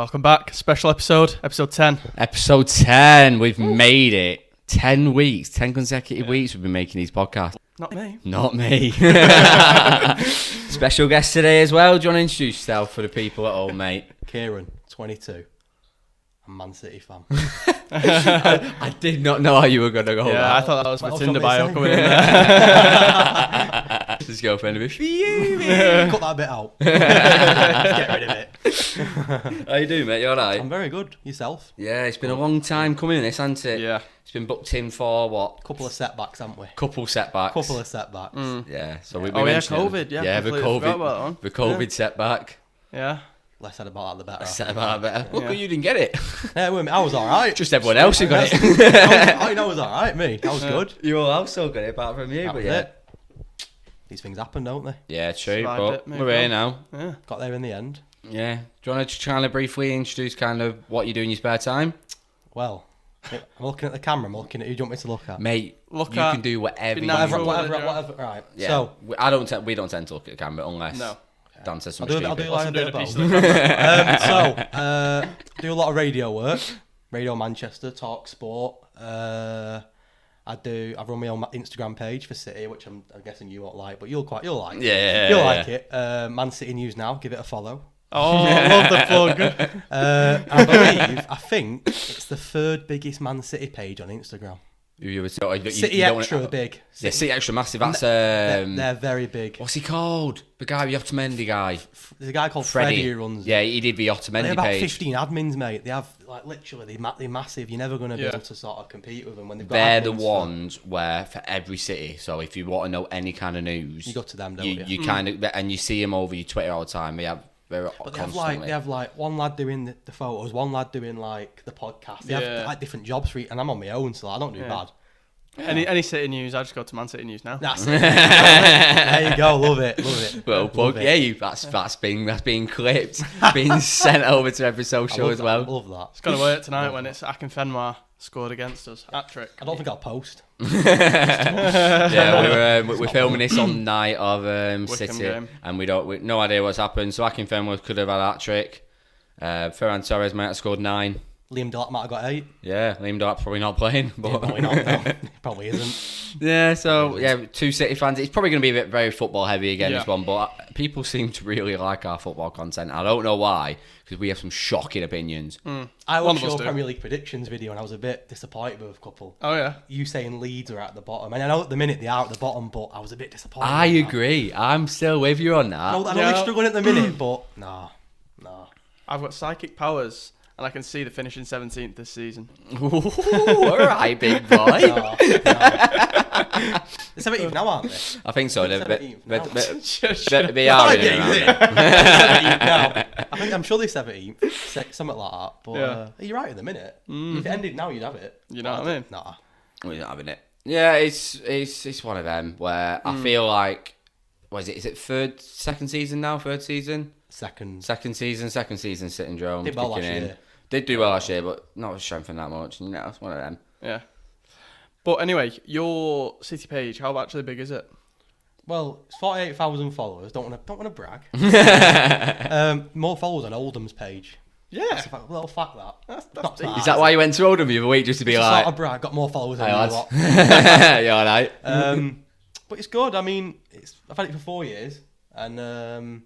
Welcome back. Special episode 10. Episode 10. We've made it. 10 weeks, 10 consecutive weeks we've been making these podcasts. Not me. Special guest today as well. Do you want to introduce yourself for the people at home, mate? Kieran, 22. I'm Man City fan. I did not know how you were going to go. Yeah, I thought that was my Tinder bio coming in there. His girlfriend would be fuming. Cut that bit out. Get rid of it. How you doing, mate? You alright? I'm very good. Yourself? Yeah, it's been a long time coming, this, hasn't it? Yeah. It's been booked in for what? Couple of setbacks, haven't we? Couple setbacks. Yeah. So we mentioned COVID. Yeah, the completely forgot about that one. The COVID setback. Yeah. Less said about that, the better. Less said about that, better. Look, you didn't get it. Yeah, I was alright. Just everyone else who got it. I was alright, me. I was good. You all also got it, apart from you, That but was yeah. it. These things happen, don't they? Yeah, true, Survived but it, we're here now. Yeah. Got there in the end. Yeah. Do you want to kind of briefly introduce kind of what you do in your spare time? Well, I'm looking at the camera. I'm looking at who do you want me to look at? Mate, you can do whatever you natural, want. Whatever. Right. Yeah. So, we don't tend to look at the camera unless Dan says something I'll stupid. do like a bit of piece both. of the Do a lot of radio work. Radio Manchester, talk sport. I run my own Instagram page for City, which I'm guessing you won't like, but you'll like it. Yeah. You'll like it. Man City News Now, give it a follow. Oh, I love the plug. I think it's the third biggest Man City page on Instagram. City Extra big. Yeah, City Extra massive. That's they're very big. what's he called? The guy, the Otamendi guy. There's a guy called Freddie Freddie who runs. Yeah, he did the They're Otamendi about page. 15 admins, mate. They have literally they're massive. You're never going to be able to sort of compete with them when they've got. They're the admins ones where for every city. So if you want to know any kind of news, you go to them, don't you? You kind of and you see them over your Twitter all the time. They have one lad doing the photos, one lad doing like the podcast. They have like different jobs for it, and I'm on my own, so I don't do bad. Any City news, I just go to Man City News Now. That's it. There you go. Love it. Well, plug. Yeah, that's being clipped, being sent over to every social as well. I love that. It's going to work tonight when it's Akinfenwa scored against us. Hat-trick. I don't think I'll post. Yeah, we're filming this on night of City, game. and we no idea what's happened. So Akinfenwa could have had a hat-trick. Ferran Torres might have scored 9. Liam Delap might have got 8. Yeah, Liam Delap's probably not playing. But Yeah, probably not. No. He probably isn't. Yeah, so two City fans. It's probably going to be a bit very football heavy again, this one, but people seem to really like our football content. I don't know why, because we have some shocking opinions. I watched your Premier League predictions video and I was a bit disappointed with a couple. Oh, yeah? You saying Leeds are at the bottom. And I know at the minute they are at the bottom, but I was a bit disappointed. I agree. I'm still with you on that. I know they're struggling at the minute, but nah. I've got psychic powers, and I can see the finishing 17th this season. Ooh, all right, big boy. No. They're 17th now, aren't they? I think so. They Yeah, are in yeah, around yeah. there. I'm sure they're 17th, something like that. But you're right in the minute. If it ended now, you'd have it. You know what I mean? Nah. We're not having it. Yeah, it's one of them where I feel like, what is it? Is it second season now? Third season? Second season syndrome. Did well last year. Did do well last year, but not strengthened that much. You know, it's one of them. Yeah. But anyway, your City page, how actually big is it? Well, it's 48,000 followers. Don't want to brag. More followers on Oldham's page. Yeah. That's a little fact that. That's Is that why you went to Oldham the other week, just to be like... Sort of brag. Got more followers than Hey, you lads. lot. Yeah, all right. But it's good. I mean, I've had it for 4 years, and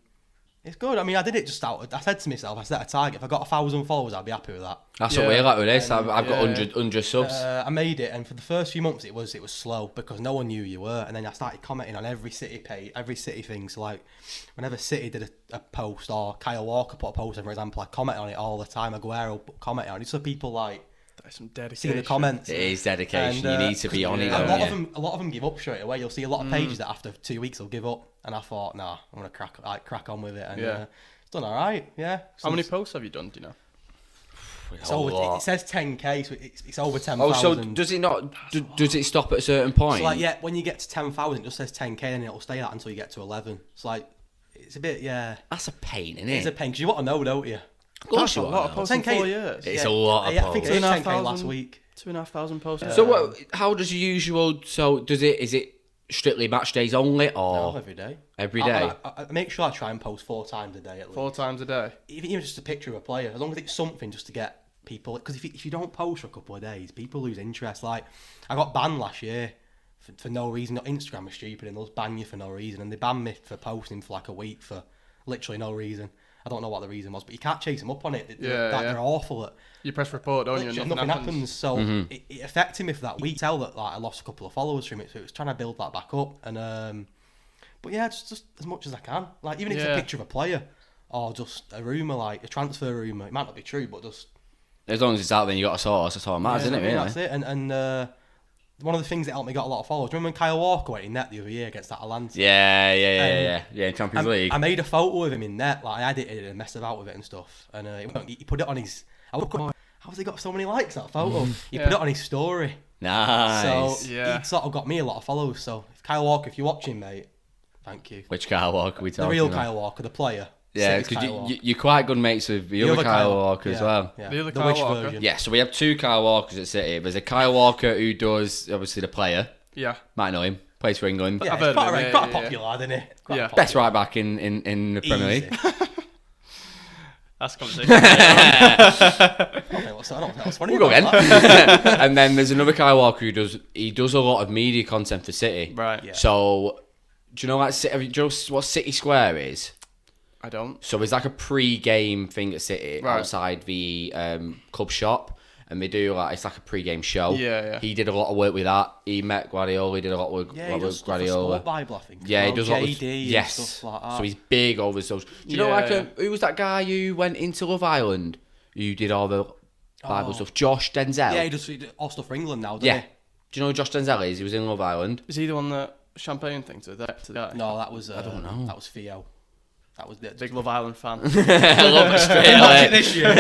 it's good. I mean, I did it just out. I said to myself, I set a target. If I got 1,000 followers, I'd be happy with that. That's what we're like with this. I've got 100 subs. I made it, and for the first few months, it was slow because no one knew who you were. And then I started commenting on every City page, every City thing. So like, whenever City did a post or Kyle Walker put a post, for example, I comment on it all the time. Aguero comment on it. So people like. There's some dedication. See the comments. It is dedication. And, you need to be on it. A lot of them give up straight away. You'll see a lot of pages that after 2 weeks will give up. And I thought, nah, I'm gonna crack on with it. And it's done all right. Yeah. How many posts have you done? Do you know? It says 10k, so it's over 10,000. Oh, so does it not? Does it stop at a certain point? So like, when you get to 10,000, it just says 10k, and it'll stay that until you get to 11. It's like, it's a bit, That's a pain, isn't it? It's a pain because you want to know, don't you? Of course you a lot of posts in 4 years. It's a lot of posts. I think it was 10k 2,500 last week. 2,500 posts. So how does your usual? So is it strictly match days only, or No, every day. every day? I make sure I try and post 4 times a day at least. 4 times a day. Even just a picture of a player, as long as it's something just to get people. Because if you don't post for a couple of days, people lose interest. Like, I got banned last year for no reason. Instagram is stupid and they'll just ban you for no reason. And they banned me for posting for like a week for literally no reason. I don't know what the reason was, but you can't chase them up on it. They're awful at. You press report, don't you? Literally, nothing happens. So it affected me for that week. Tell that like I lost a couple of followers from it, so it was trying to build that back up. And but yeah, just as much as I can. Like even if it's a picture of a player or just a rumor, like a transfer rumor, it might not be true, but just As long as it's out there, and you got a source. That's all that matters, isn't it? Really? That's it. And one of the things that helped me got a lot of followers. Remember when Kyle Walker went in net the other year against that Atlanta? Yeah. In Champions League. I made a photo of him in net. Like I edited it and messed about with it and stuff. And he put it on his. How's he got so many likes, that photo? He put it on his story. Nice. So he sort of got me a lot of followers. So if Kyle Walker, if you're watching, mate, thank you. Which Kyle Walker are we talking The real about? Kyle Walker, the player. Yeah, because you're quite good mates with the other Kyle Walker as well. Yeah. The other The Kyle which Walker? version? Yeah, so we have 2 Kyle Walkers at City. There's a Kyle Walker who does, obviously, the player. Yeah. Might know him. Plays for England. Yeah, I've it's heard of him, quite yeah. popular, isn't it? Yeah. Best right back in the Premier League. That's a conversation. I don't think that's funny. We'll go about again. that. And then there's another Kyle Walker who does a lot of media content for City. Right. Yeah. So, do you know what City Square is? I don't. So it's like a pre-game thing at City Right. outside the club shop, and they do it's like a pre-game show. Yeah. He did a lot of work with that. He met Guardiola. He did a lot of work Yeah, he with does stuff for Guardiola. Sport Bible, I think. Yeah, he does a lot of JD and stuff like that. So he's big over social. Do you know Yeah. who was that guy who went into Love Island? Who did all the Bible stuff? Josh Denzel. Yeah, he does all stuff for England now, doesn't Yeah. he? Do you know who Josh Denzel is? He was in Love Island. Is he the one that champagne thing to the guy? No, that was. I don't know. That was Theo. That was the Big Love Island fan. I love it straight Imagine away. this year.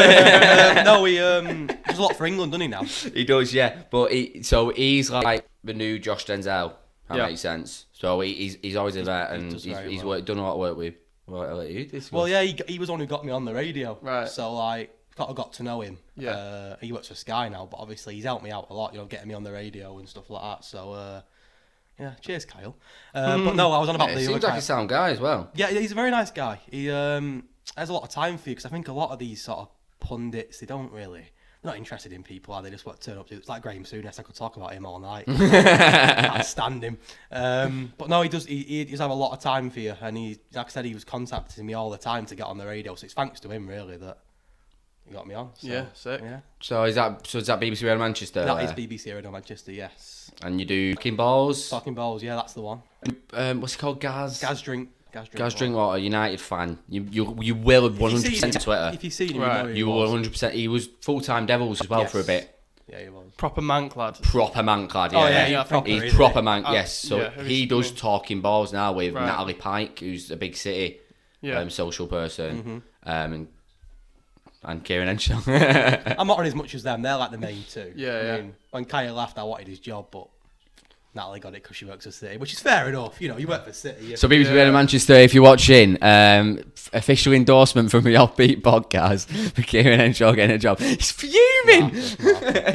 No, he does a lot for England, doesn't he now? He does, yeah. But he's like the new Josh Denzel. That makes sense. So he's always a vet, and does he's very well. done a lot of work with. Well, yeah, he was the one who got me on the radio. Right. So like, got to know him. Yeah. He works for Sky now, but obviously he's helped me out a lot. Getting me on the radio and stuff like that. So yeah, cheers, Kyle. But no, I was on about He the. seems like a sound guy as well. Yeah, he's a very nice guy. He has a lot of time for you because I think a lot of these sort of pundits, they're not interested in people, are they? Just want to turn up to. It's like Graham Souness. I could talk about him all night. I can't stand him. But no, he does. He does have a lot of time for you, and like I said, he was contacting me all the time to get on the radio. So it's thanks to him really that he got me on. So, Yeah, sick. Yeah, So is that BBC Radio Manchester? that is BBC Radio Manchester. Yes. And you do Talking Balls. Talking Balls. Yeah, that's the one. What's it called? Gaz Drink Drinkwater, United fan. You will 100% on Twitter. If you see him, Right. you know who You he will was. 100%. He was full-time Devils as well for a bit. Yeah, he was. Proper mank lad. Proper man clad, Oh, yeah. yeah, proper, He's isn't proper he? man, yes. So yeah, he he's does cool. Talking Balls now with Right. Natalie Pike, who's a big City Yeah. social person, and Kieran Henshaw. I'm not on as much as them. They're like the main two. Yeah. I mean, when Kyle left, I wanted his job, but Natalie got it because she works for City, which is fair enough. You work for City. So BBC Radio Manchester, if you're watching, official endorsement from the Offbeat podcast for Kieran Henshaw getting a job. He's fuming.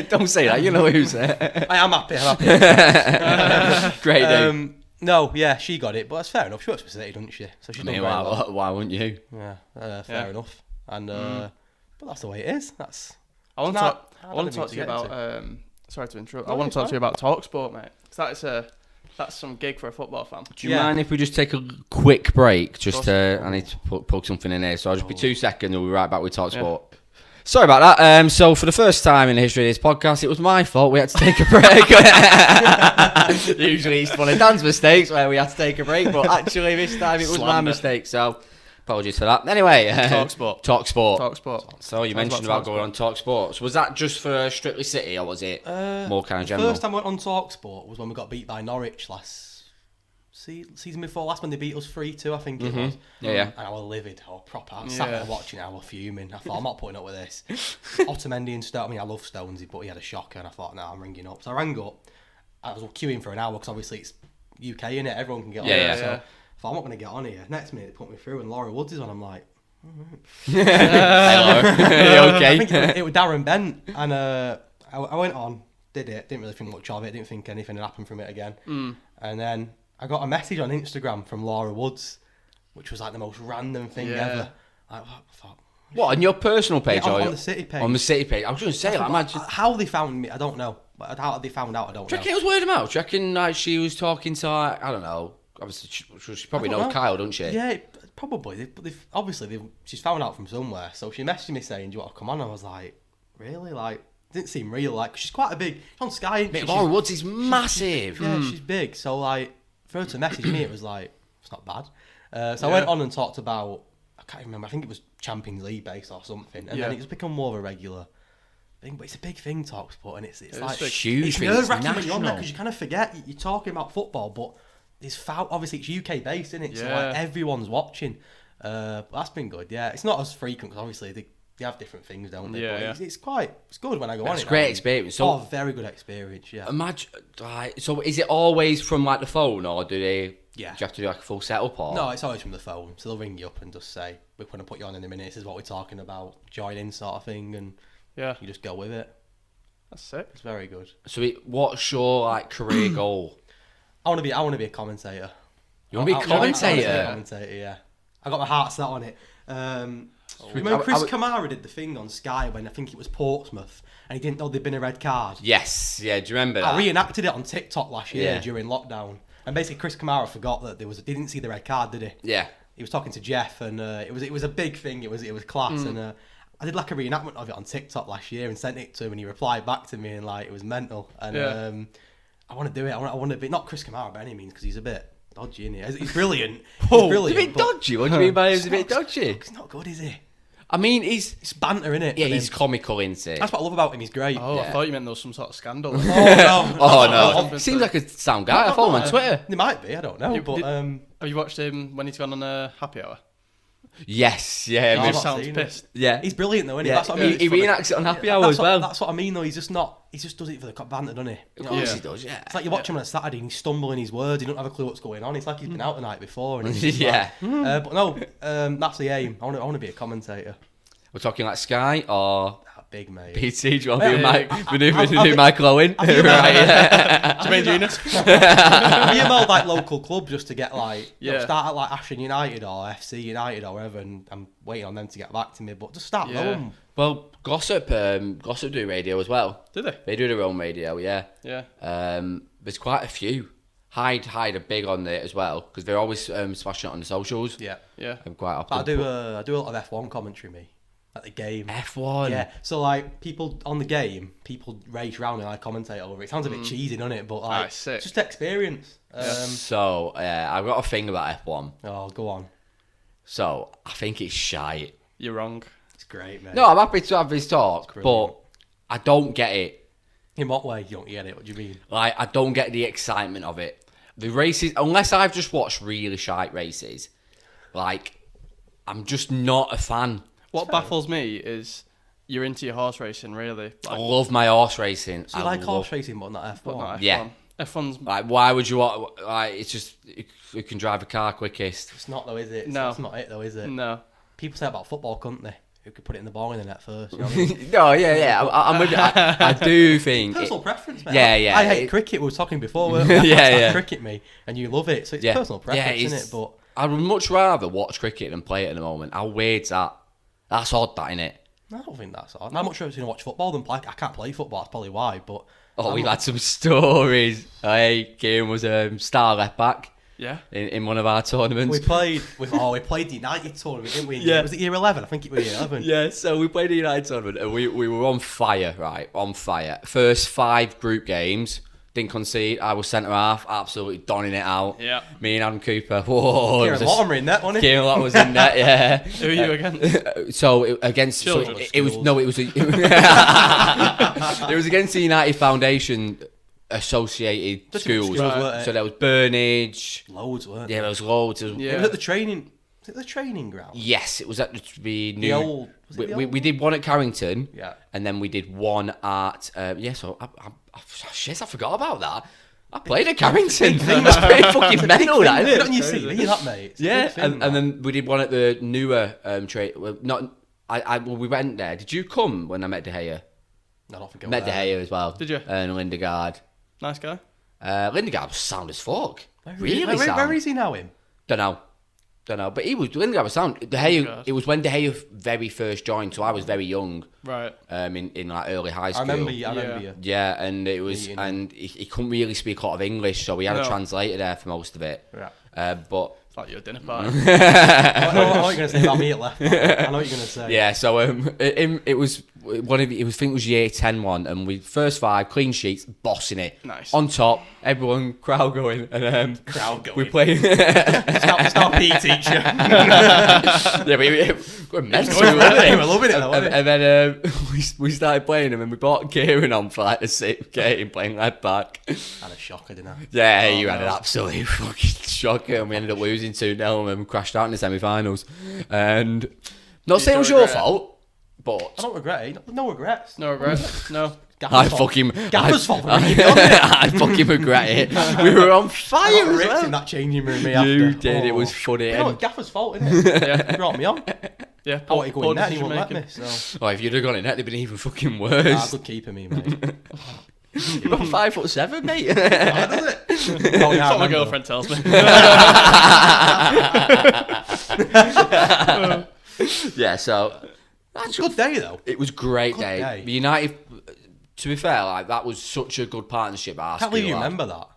Don't say that. You know who's there. I am happy. I'm happy. Great dude. No, yeah, she got it, but that's fair enough. She works for City, doesn't she? So she's I done mean, very well. why wouldn't you? Yeah, fair enough. And but that's the way it is. That's. I want It's to not- talk. I want to talk to you get about. Sorry to interrupt. No, I want it's to talk to you fine. about TalkSport, mate. 'Cause that's some gig for a football fan. Do you Yeah. mind if we just take a quick break? Just course. I need to plug something in here. So I'll just be 2 seconds and we'll be right back with TalkSport. Sorry about that. So for the first time in the history of this podcast, it was my fault. We had to take a break. Usually it's one of Dan's mistakes where we had to take a break, but actually this time it was my Slander. mistake. So apologies for that. Anyway, TalkSport. TalkSport. So you Tell us mentioned about about going on TalkSport. So was that just for Strictly City or was it more kind of general? First time I went on TalkSport was when we got beat by Norwich season before last when they beat us 3-2, I think it was. Yeah. And I was livid. I was proper. I sat there Yeah. watching it. I was fuming. I thought, I'm not putting up with this. Otamendi and Stones. I mean, I love Stonesy, but he had a shocker, and I thought, no, I'm ringing up. So I rang up. I was queuing for an hour because obviously it's UK, innit? Everyone can get on. Yeah. So I thought, I'm not going to get on here. Next minute, they put me through, and Laura Woods is on. I'm like, Hello. I okay. think it was Darren Bent, and I went on, did it, didn't really think much of it, didn't think anything had happened from it again. And then I got a message on Instagram from Laura Woods, which was like the most random thing ever. Like, what the fuck? What, on your personal page? Yeah, or on the City page. On the City page. I was going to say, like, imagine... How they found me, I don't know. But how they found out, I don't Do you know. reckon it was word of mouth? Do you reckon like, she was talking to, like, I don't know, obviously she probably knows Kyle, doesn't she? Yeah, probably. She's found out from somewhere. So she messaged me saying, do you want to come on? I was like, really? Like, it didn't seem real. Like, she's quite a big... She's on Sky. Mate, Laura Woods is massive. She's big. So, like, for her to message me, it was like, it's not bad. So I went on and talked about... I can't remember. I think it was Champions League based or something. And then it's become more of a regular thing. But it's a big thing, talk sport. And it's like... huge. It's nerve-wracking when you're on there because you kind of forget. You're talking about football, but... Obviously, it's UK based, isn't it? So like, everyone's watching. But that's been good. Yeah, it's not as frequent because obviously they have different things, don't they? Yeah, but it's good when I go on. It's a great experience. So, very good experience. Yeah. Imagine. Like, so is it always from like the phone, or do they? Yeah. Do you have to do like a full setup, or? No, it's always from the phone. So they'll ring you up and just say, "We're going to put you on in a minute. This is what we're talking about. Join in, sort of thing," and you just go with it. That's sick. It's very good. So what's your like career goal? I want to be a commentator. You want to be a commentator? Yeah. I got my heart set on it. Remember Chris Kamara did the thing on Sky when I think it was Portsmouth and he didn't know there'd been a red card? Yes, yeah, do you remember that? I reenacted it on TikTok last year during lockdown. And basically Chris Kamara forgot that they didn't see the red card, did he? Yeah. He was talking to Jeff and it was a big thing. It was class and I did like a reenactment of it on TikTok last year and sent it to him and he replied back to me and like it was mental. And I want to do it. I want to be not Chris Kamara by any means because he's a bit dodgy, isn't he? He's brilliant. He's brilliant. He's a bit dodgy. What do you mean by he's a bit dodgy? He's not good, is he? I mean, it's banter, innit? Yeah, he's comical, isn't it? That's what I love about him. He's great. Oh, I thought you meant there was some sort of scandal. Oh no! Seems like a sound guy. I follow him on Twitter. There might be. I don't know. Have you watched him when he's gone on a happy hour? Yes, yeah. He just sounds pissed. Yeah, he's brilliant though, isn't he? Yeah. That's what I mean. He reenacts it on Happy Hour as well. That's what I mean though. He's just not. He just does it for the banter, doesn't he? Of course he does. Yeah. It's like you watch him on a Saturday and he's stumbling his words. He don't have a clue what's going on. It's like he's been out the night before. And but no, that's the aim. I want to be a commentator. We're talking like Sky or big mate. PT. Do you want to be Michael Owen? Right. Main genius. Me and Mel like local clubs just to get like start at like Ashton United or FC United or whatever, and I'm waiting on them to get back to me. But just start low. Well, Gossip do radio as well. Do they? They do their own radio. Yeah. Yeah. There's quite a few. Hyde are big on it as well because they're always smashing it on the socials. Yeah. Yeah. I'm quite often. I do a lot of F1 commentary. Me. At the game. F1? Yeah. So, like, people on the game, people race round and I commentate over it. It sounds a bit cheesy, doesn't it? But, like, it's just experience. So, I've got a thing about F1. Oh, go on. So, I think it's shite. You're wrong. It's great, mate. No, I'm happy to have this talk, but I don't get it. In what way you don't get it? What do you mean? Like, I don't get the excitement of it. The races, unless I've just watched really shite races, like, I'm just not a fan. What baffles me is you're into your horse racing, really. Like, I love my horse racing. So you like horse racing, but not F1? But not F1. Yeah. F1's... Like, why would you want... Like, it's just... Who can drive a car quickest? It's not, though, is it? No. That's not it, though, is it? No. People say about football, couldn't they? Who could put it in the ball in the net first, you know what I mean? No, yeah. I'm with you. I do think... Personal preference, mate. Yeah. I hate cricket. We were talking before, weren't we? Yeah. Cricket, me. And you love it. So it's personal preference, isn't it? But I would much rather watch cricket than play it at the moment. How weird's that? That's odd, that, innit? I don't think that's odd. I'm much sure it's going to watch football than play. I can't play football, that's probably why. But we've had some stories. Hey, Kane was star left back. Yeah. In one of our tournaments. We played the United tournament, didn't we? Yeah. Was it year 11? I think it was year 11. Yeah, so we played the United tournament and we were on fire, right? On fire. First 5 group games, didn't concede. I was centre half, absolutely donning it out. Yeah. Me and Adam Cooper. Whoa. Kieran Lotton were in net, wasn't he? Kieran Lotton was in net, yeah. Who are you against? Against Children. it was it was against the United Foundation associated schools. Right. So there was Burnage. Loads, weren't there? Yeah, there was loads. It was at the training. Was it the training ground? Yes, it was at the new. The old. We did one at Carrington. Yeah. And then we did one at. So I forgot about that. I played at Carrington. That's pretty fucking mental, that, isn't it? Put it on your CV, that, mate. It's a Yeah, big thing, and then we did one at the newer trade. Well, we went there. Did you come when I met De Gea? I don't think I Met De Gea as well. Did you? And Lindegaard. Nice guy. Lindegaard was sound as fuck. Really sound. Where is he now? Him? Don't know. But he was doing the other sound. De Gea, it was when De Gea very first joined, so I was very young. Right. In like early high school. I remember you. Yeah, and it was, and he couldn't really speak a lot of English, so we had a translator there for most of it. Yeah. But It's like your dinner party. I know what you're going to say about me at left back. I know what you're going to say. yeah, so it was one of it was, I think it was year 10 one, and we first 5 clean sheets, bossing it. Nice. On top, everyone crowd going, and Crowd going. we played. Start PE teacher. Yeah, but we're mental. We're loving it. And then we started playing them, and we brought Kieran on for like the 6th game, playing left back. Had a shocker, didn't I? Yeah, you had an absolute fucking shocker, and we ended up losing 2-0, and we crashed out in the semi-finals. And not saying it was your fault, but I don't regret it. No regrets. No regrets. No. I fucking Gaffer's fault for bringing me on it. I fucking regret it. We were on fire I got as ripped well. in that changing room. You did. It was funny. You know, And- it's Gaffer's fault, isn't it? Yeah. He brought me on. Yeah. I wanted to go in net and he decision wouldn't let me. making. So. Oh, if you'd have gone in, that'd have been even fucking Nah, worse. good keeper, me, mate. You're about 5'7", mate. Does it? Oh, yeah, That's what my I remember. girlfriend tells me. Yeah, so That's a good day, though. it was a great Good day. day. United, to be fair, like that was such a good partnership. I can't believe you remember that.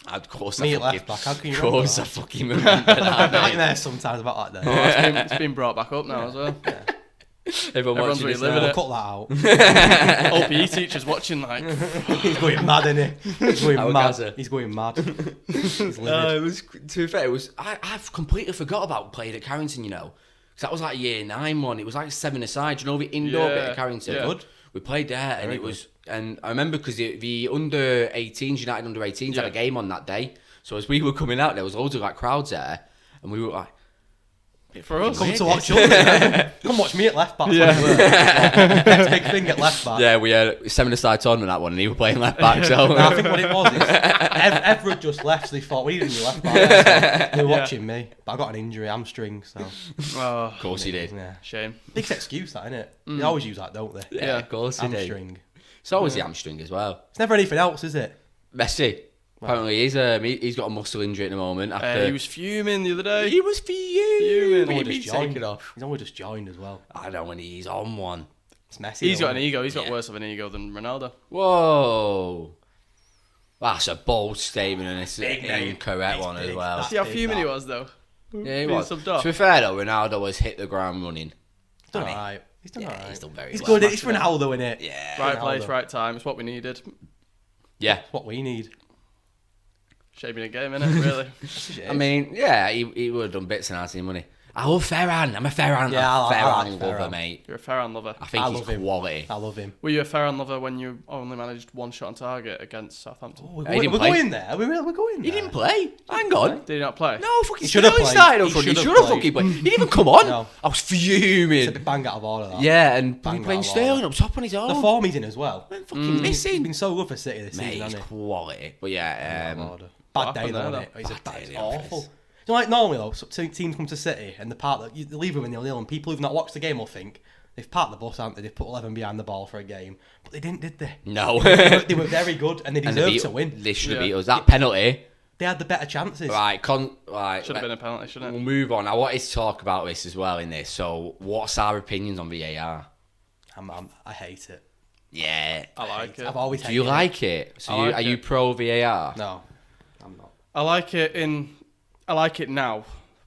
Of course, Me I at fucking, left back, how can you of remember course, that? I fucking remember that. mate. Nightmares sometimes about that day. It's been brought back up now as well. Everyone's Everyone's watching this reliving now. it. Cut that out. All PE teachers watching like. He's going mad, isn't he? He's going Our mad. Gaza. He's going mad. He's livid. It was, to be fair, it was. I've completely forgot about playing at Carrington. You know, because that was like year 9 one. It was like 7-a-side. You know the indoor bit Yeah, at Carrington. yeah. Good. We played there, and Very it was. And I remember because the under 18s, United under 18s, had a game on that day. So as we were coming out, there was loads of like crowds there, and we were like, For us. Come to watch us. Come watch me at left back. Yeah. Next big thing at left back. yeah, we had a 7-a-side tournament that one, and he was playing left back. So No, I think what it was is Everett just left, so they thought we needed a new left back. They were watching me, but I got an injury, hamstring, so Oh, of course he did. yeah. shame. Big excuse, that, innit? They always use that, don't they? Yeah, of course he did. Hamstring. It's always the hamstring as well. It's never anything else, is it? Messi. Apparently he's got a muscle injury at the moment. After He was fuming the other day. he was fuming. Only He'd just be taken joined. off. He's only just joined as well. I know when he's on one. It's messy. He's though, got an isn't it? ego. He's got Yeah. worse of an ego than Ronaldo. Whoa. That's a bold statement, and it's Big an name. incorrect It's one as big. well. That's See how big, fuming he that. was though. Yeah, he Being was. subbed To off. be fair though, Ronaldo has hit the ground running. He's done Hasn't he? alright. He's done Yeah, alright. he's done very He's well. good. It's Ronaldo, innit? Yeah. Right Ronaldo. place, right time. It's what we needed. Yeah. That's what we need. Shaping a game, innit? Really. I mean, yeah, he would have done bits and ads in money. I love Ferran. I'm a Ferran. Yeah, I like Ferran Ferran. lover, mate. You're a Farran lover. I think I he's love him. quality. I love him. Were you a Farran lover when you only managed one shot on target against Southampton? Oh, He didn't we're play. going there. We're going there. He didn't play. Hang on. Did he not play? No, fucking should have Sterling played. started up He front. He should have should have played. fucking played. He didn't even come on. No. I was It's a fuming. bit bang out of order, that. Yeah, and Bang he playing out of Sterling order. up top on his own. The form he's in as well. Fucking He's missing. been so good for City this Mate, season, he's hasn't he? quality. But yeah, Bad day happened though, there, isn't it? though? It's, Bad day it's in the awful. office. You know, like normally though, teams come to City and the part that you leave them in 0-0, and people who've not watched the game will think they've parked the bus, haven't they? They've put 11 behind the ball for a game, but they didn't, did they? no. They were very good and they And deserved they to win. They should have Yeah. beat us. That penalty. They had the better chances. Right, Should have been a penalty, shouldn't We'll it? move on. I wanted to talk about this as well in this. So, what's our opinions on VAR? I hate it. Yeah. I like it. I've always Do hated you it. like it? So, I like are you it. pro VAR? No, I'm not. I like it now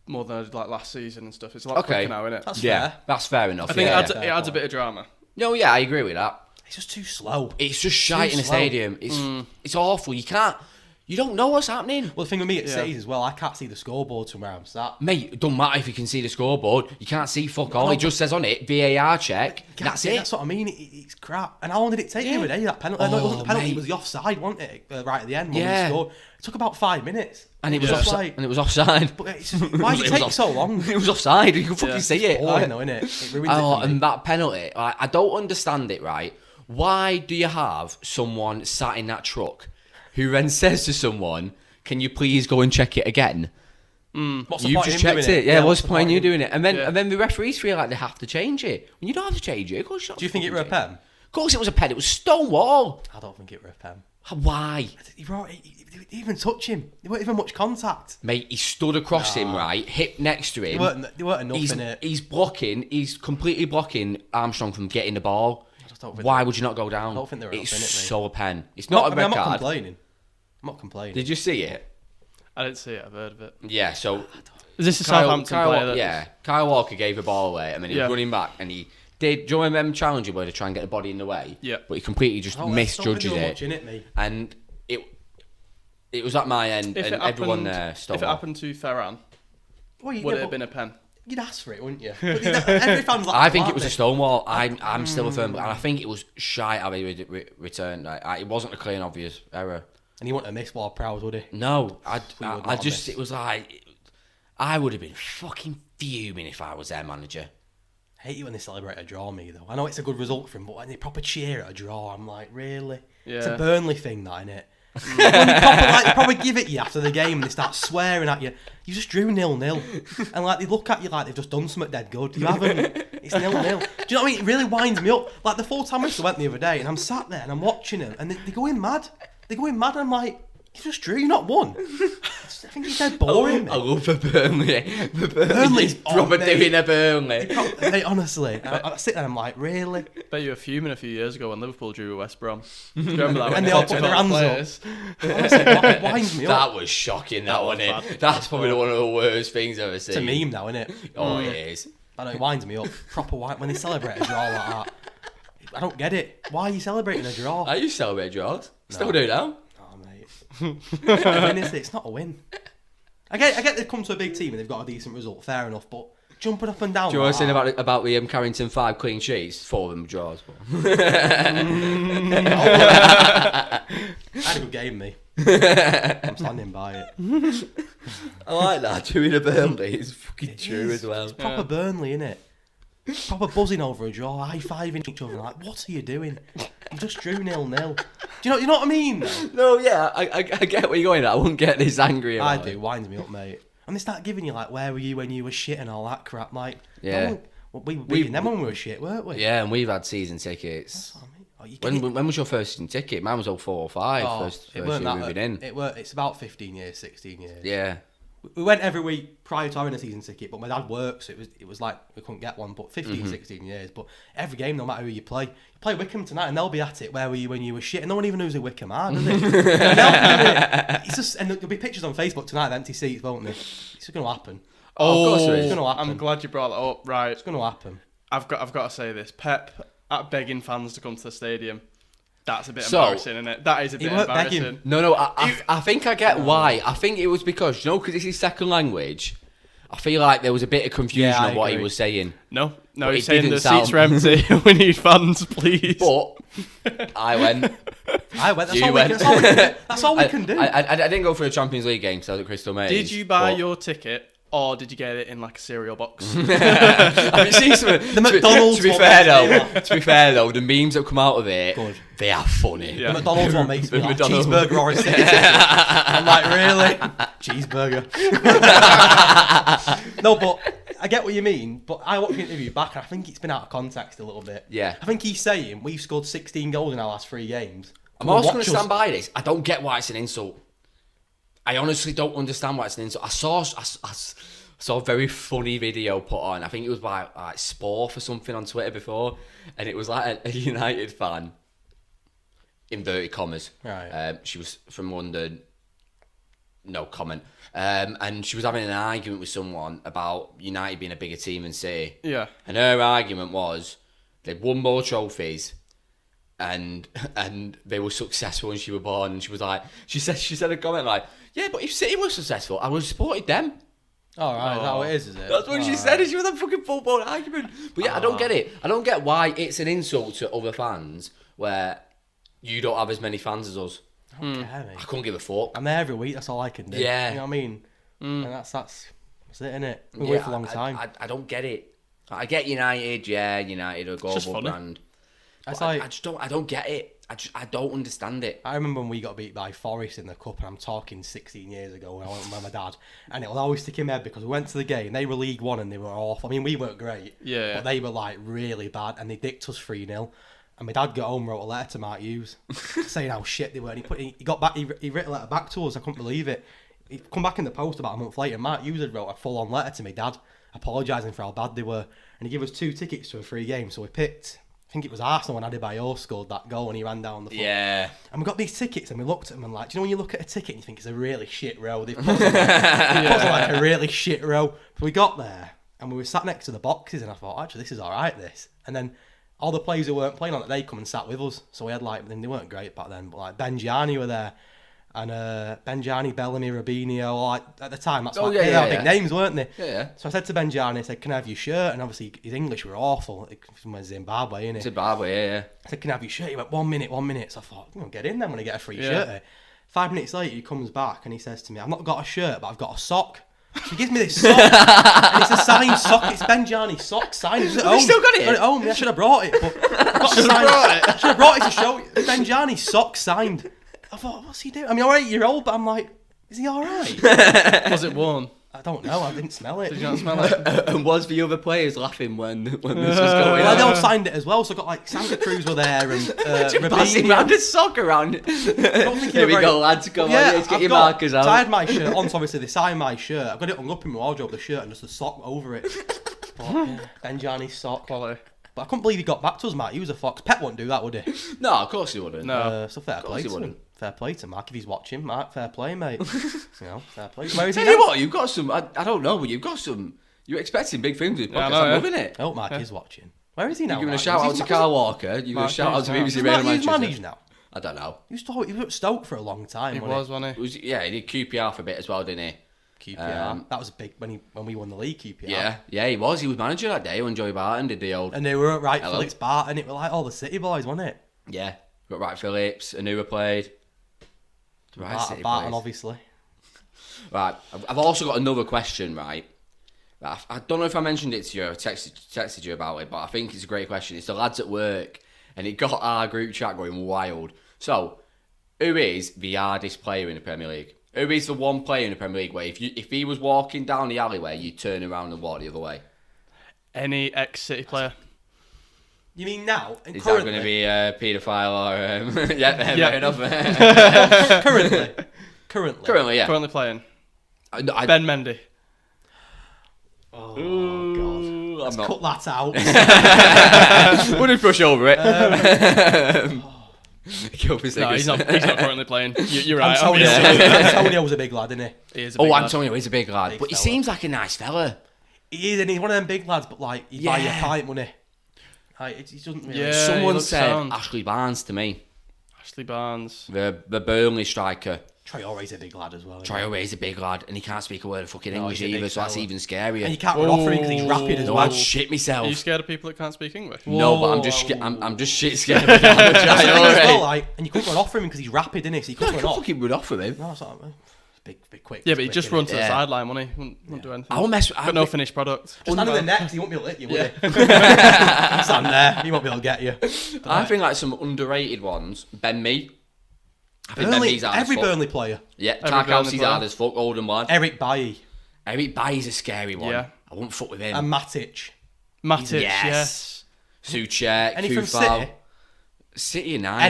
more than I did like last season and stuff. It's a lot Okay. quicker now, isn't it? That's Yeah, fair. that's fair enough. I think yeah. it adds a bit of drama. No, yeah, I agree with that. It's just too slow. It's just shite in a slow. stadium. It's awful. You don't know what's happening. Well, the thing with me at Yeah. City as well, I can't see the scoreboard from where I'm sat. Mate, it don't matter if you can see the scoreboard. You can't see fuck all. It just says on it, VAR check. Can't That's see, it. That's what I mean. It's crap. And how long did it take Yeah. the other day, that penalty? No, it wasn't the penalty. mate. It was the offside, wasn't it? Right at the end when Yeah. we scored. It took about 5 minutes. And it was just offside. like- And it was offside. But it's just, why did it was take so long? It was offside. You can fucking Yeah. see it. Boring though, innit? It ruins it Oh, for me. and that penalty, I don't understand it, right? Why do you have someone sat in that truck who then says to someone, can you please go and check it again? What's the You point just in him checked doing it. Yeah, what's what's the point in you in- doing it? And then Yeah. and then the referees feel like they have to change it. When you don't have to change it, of course you don't Do you think it fucking were a change pen? Of course it was a pen. It was stone wall. I don't think it were a pen. Why? He didn't even touch him. There weren't even much contact. Mate, he stood across him, right? Hip next to him. There weren't enough in it. He's blocking. He's completely blocking Armstrong from getting the ball. Why would you not go down? I don't think there were It's enough in it, mate. so a pen. It's not a red I'm not card. complaining. I'm not complaining. Did you see it? I didn't see it. I've heard of it. Yeah, so... Is this a Southampton player? Yeah, Kyle Walker gave the ball away. I mean, he was running back and he did... Do you remember him challenging where to try and get the body in the way? Yeah. But he completely just misjudges it. Watching it, mate. And it was at my end and everyone there stopped. If it happened to Ferran, would it have been a pen? You'd ask for it, wouldn't you? Every fan's like, I think it was a stonewall. I'm still a firm, and I think it was shy how he returned. It wasn't a clear and obvious error. And he wouldn't have missed Ward Prowse, would he? No, miss. It was like, I would have been fucking fuming if I was their manager. I hate it when they celebrate a draw, me though. I know it's a good result for him, but when they proper cheer at a draw, I'm like, really? Yeah. It's a Burnley thing, that, innit? When they probably give it you after the game and they start swearing at you. You just drew 0-0. And like they look at you like they've just done something dead good. You haven't. It's 0-0. Do you know what I mean? It really winds me up. Like the full-time whistle went the other day and I'm sat there and I'm watching them and they go in mad. They go in mad and I'm like, you just drew, you not won. I think it's dead boring. I love the Burnley. The Burnley's proper doing a Burnley. Hey, honestly, I sit there and I'm like, really? Bet you were fuming a few years ago when Liverpool drew with West Brom. Do you remember that? And they all put their hands up. Honestly, it winds me up. That was shocking, that wasn't it? That's probably one of the worst things I've ever seen. It's a meme now, isn't it? Oh, it is. I know, it winds me up. Proper white when they celebrate a draw like that. I don't get it. Why are you celebrating a draw? I used to celebrate draws. Still do now. Oh, mate. It's not a win, is it? It's not a win. I get they've come to a big team and they've got a decent result, fair enough, but jumping up and down. Do you want to say about the Carrington 5 clean sheets? 4 of them draws. I had a good game, me. I'm standing by it. I like that. Doing a Burnley is fucking true as well. It's proper Burnley, innit? Proper buzzing over a draw, high-fiving each other like, what are you doing? You just drew 0-0. Do you know what I mean? Though? No, yeah, I get where you're going at. I wouldn't get this angry about I do, it. winds me up, mate. And they start giving you like, where were you when you were shit and all that crap, like. Yeah. We were beating them when we were shit, weren't we? Yeah, and we've had season tickets. When was your first season ticket? Mine was 04 or 05. First year moving in. It's about 15 years, 16 years. Yeah. We went every week prior to having a season ticket, but my dad works, so it was like we couldn't get one. But 15, 16 years, but every game, no matter who you play Wickham tonight, and they'll be at it. Where were you when you were shit? And no one even knows who Wickham are, does it? It's just, and there'll be pictures on Facebook tonight of empty seats, won't there? It's going to happen. Oh, of course it is. It's going to happen. I'm glad you brought that up. Right, It's going to happen. I've got to say this. Pep at begging fans to come to the stadium. That's a bit embarrassing, isn't it? That is a bit embarrassing. begging. No, I think I get why. I think it was because, because it's his second language, I feel like there was a bit of confusion on what he was saying. No, But he's it saying didn't the sound- seats are empty. We need fans, please. But I went. That's You all went. we can do. That's all we can do. I didn't go for a Champions League game because I was at Crystal Maze. Did you buy but- your ticket, or did you get it in like a cereal box? Have you seen some of The McDonald's To be one fair though, the memes that come out of it, Good. they are funny. Yeah. The McDonald's one makes me The like McDonald's- cheeseburger or a city ticket. I'm like, really? Cheeseburger. No, but I get what you mean. But I watched the interview back and I think it's been out of context a little bit. Yeah. I think he's saying we've scored 16 goals in our last 3 games. I'm also going to stand by this. I don't get why it's an insult. I honestly don't understand why it's an insult. I saw a very funny video put on. I think it was by like Sporf or something on Twitter before, and it was like a United fan, inverted commas. Right. She was from London. No comment. And she was having an argument with someone about United being a bigger team than City. Yeah. And her argument was they'd won more trophies. And they were successful when she was born, and she was like, she said a comment like, yeah, but if City was successful, I would have supported them. All right, is that what it is it? That's what she said, and she was a fucking full-blown argument. But yeah, I don't get it. I don't get why it's an insult to other fans where you don't have as many fans as us. I don't care, mate. I couldn't give a fuck. I'm there every week, that's all I can do. Yeah. You know what I mean? And that's it, innit? We've waited for a long time. I don't get it. I get United, United are a just global funny. brand. That's But like, I just don't get it. I don't understand it. I remember when we got beat by Forest in the Cup, and I'm talking 16 years ago when I went with my dad, and it will always stick in my head because we went to the game, they were League One and they were awful. I mean, we weren't great, Yeah. but they were like really bad, and they dicked us 3-0. And my dad got home, wrote a letter to Mark Hughes saying how shit they were. And he got back. He wrote a letter back to us. I couldn't believe it. He come back in the post about a month later. Mark Hughes had wrote a full-on letter to my dad, apologising for how bad they were, and he gave us 2 tickets to a free game. So we picked. I think it was Arsenal when Adebayor scored that goal and he ran down the foot. Yeah. And we got these tickets and we looked at them and like, do you know when you look at a ticket and you think it's a really shit row? They've put them like a really shit row. So we got there and we were sat next to the boxes and I thought, actually, this is all right, this. And then all the players who weren't playing on it, they come and sat with us. So we had like, they weren't great back then, but like Ben Gianni were there. And Ben Gianni, Bellamy, Robinho, like at the time, that's they were big names, weren't they? Yeah. So I said to Ben Gianni, I said, can I have your shirt? And obviously his English were awful. From Zimbabwe, innit? Zimbabwe, yeah. I said, can I have your shirt? He went, 1 minute. So I thought, I'm going to get in then when I get a free shirt here. 5 minutes later, he comes back and he says to me, I've not got a shirt, but I've got a sock. So he gives me this sock, and it's a signed sock. It's Ben Gianni's sock signed. It was at home. You still got it? Got it home. Yeah, I should have brought it, but I should have brought it to show you. Ben Gianni's sock signed. I thought, what's he doing? I mean, I'm 8-year-old, but I'm like, is he all right? Was it worn? I don't know. I didn't smell it. Did you not smell it? And was the other players laughing when this was going Well, on? they all signed it as well. So I got like Santa Cruz were there and Passing round a sock around. Here we go, lads. Come on, let's get your markers out. So I had my shirt on, so obviously they signed my shirt. I've got it hung up in my wardrobe, the shirt, and just the sock over it. Ben Gianni's sock. Quality. But I couldn't believe he got back to us, Matt. He was a fox. Pep wouldn't do that, would he? No, of course he wouldn't. No. So fair play he to him. wouldn't. Fair play to Mark if he's watching. Mark, fair play, mate. Fair play. Where is he Tell you now? what, you've got some. I don't know, but you've got some. You're expecting big things with Yeah, podcast. I know, I'm yeah. loving it. I hope Mark is watching. Where is he now? You're giving a Mark? shout Is out he- to Carl Walker. You're going Mark to shout out to Hughes, BBC He's Radio managed Manchester. now. I don't know. He was at Stoke for a long time. He wasn't was, wasn't he? Yeah, he did QPR for a bit as well, didn't he? QPR. That was big when we won the league. QPR. Yeah, he was. He was manager that day when Joey Barton did the old. And they were at Wright Hello. Phillips Bar, and it were like all the City boys, wasn't it? Yeah, got Wright Phillips, Anua played. Right, City Barton, players. obviously. Right, I've also got another question, right? I don't know if I mentioned it to you or texted you about it, but I think it's a great question. It's the lads at work, and it got our group chat going wild. So, who is the hardest player in the Premier League? Who is the one player in the Premier League where if he was walking down the alleyway, you'd turn around and walk the other way? Any ex-City player. You mean now? Is that going to be a paedophile or... yeah, fair enough. Currently, yeah. Currently playing. I Ben Mendy. Oh, God. Let's cut that out. Wouldn't push over it. No, he's not currently playing. You're right. Antonio, obviously. Antonio's a big lad, isn't he? He is a big lad. Antonio is a big lad. Big But he fella. seems like a nice fella. He is, and he's one of them big lads, but like, he'd buy you a pint, wouldn't he? Like, he doesn't really... Yeah. Someone looks said sound. Ashley Barnes to me. Ashley Barnes. The Burnley striker. Traore's a big lad as well. Traore is a big lad, and he can't speak a word of fucking English he's a big either, so that's fella. even scarier. And you can't run off for him because he's rapid as No, well. I'd shit myself. Are you scared of people that can't speak English? No, but I'm just shit scared of him. As well, Alright. like, and you couldn't run off for him because he's rapid, isn't he? So you No, I couldn't can't run off. fucking run off with him. No, it's not. Big, quick. Yeah, but he'd just quick, run to the Yeah. sideline, wouldn't he? Wouldn't do anything. I'll mess. But no finished product. Just stand in the net 'cause he won't be able to hit you, would he? Stand there, he won't be able to get you. I think like some underrated ones. Ben Mee. I think Ben Burnley, Mee's hard as every fuck. Burnley player. Yeah, Every Burnley Tarkowski's player. hard as fuck. Oldham lad. Eric Bailly Eric Bailly's a scary one. Yeah. I wouldn't fuck with him. and Matic. Matic, Yes. yes. Suchek, Any from Kufal. City? City are nice.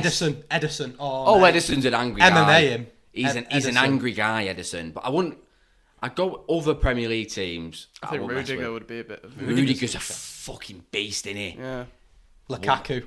Edison. Oh, mate. Edison's an angry MMA guy. him. He's an Edison. angry guy, Edison. But I wouldn't. I'd go other Premier League teams. I think wouldn't mess Rudiger with. would be a bit of... Rudiger's a fucking beast, isn't he? Yeah. Lukaku.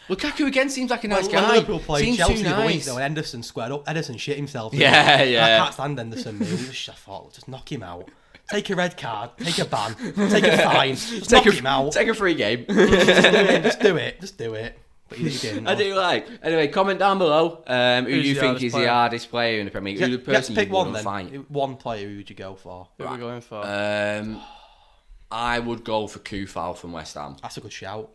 Lukaku again seems like a nice When guy. Liverpool played Seems Chelsea too the other week nice. though, and Henderson squared up. Henderson shit himself. Yeah, didn't he? yeah. I can't stand Henderson. Mate. I thought, just knock him out. Take a red card. Take a ban. Take a fine. Just knock him out. Take a free game. Just do it. Just do it. But he didn't. I do like. Anyway, comment down below who Who's you the think hardest is the player? hardest player in the Premier League. Who the You have to person pick you one wouldn't then. fight. One player. Who would you go for? Who are we going for? I would go for Kufal from West Ham. That's a good shout.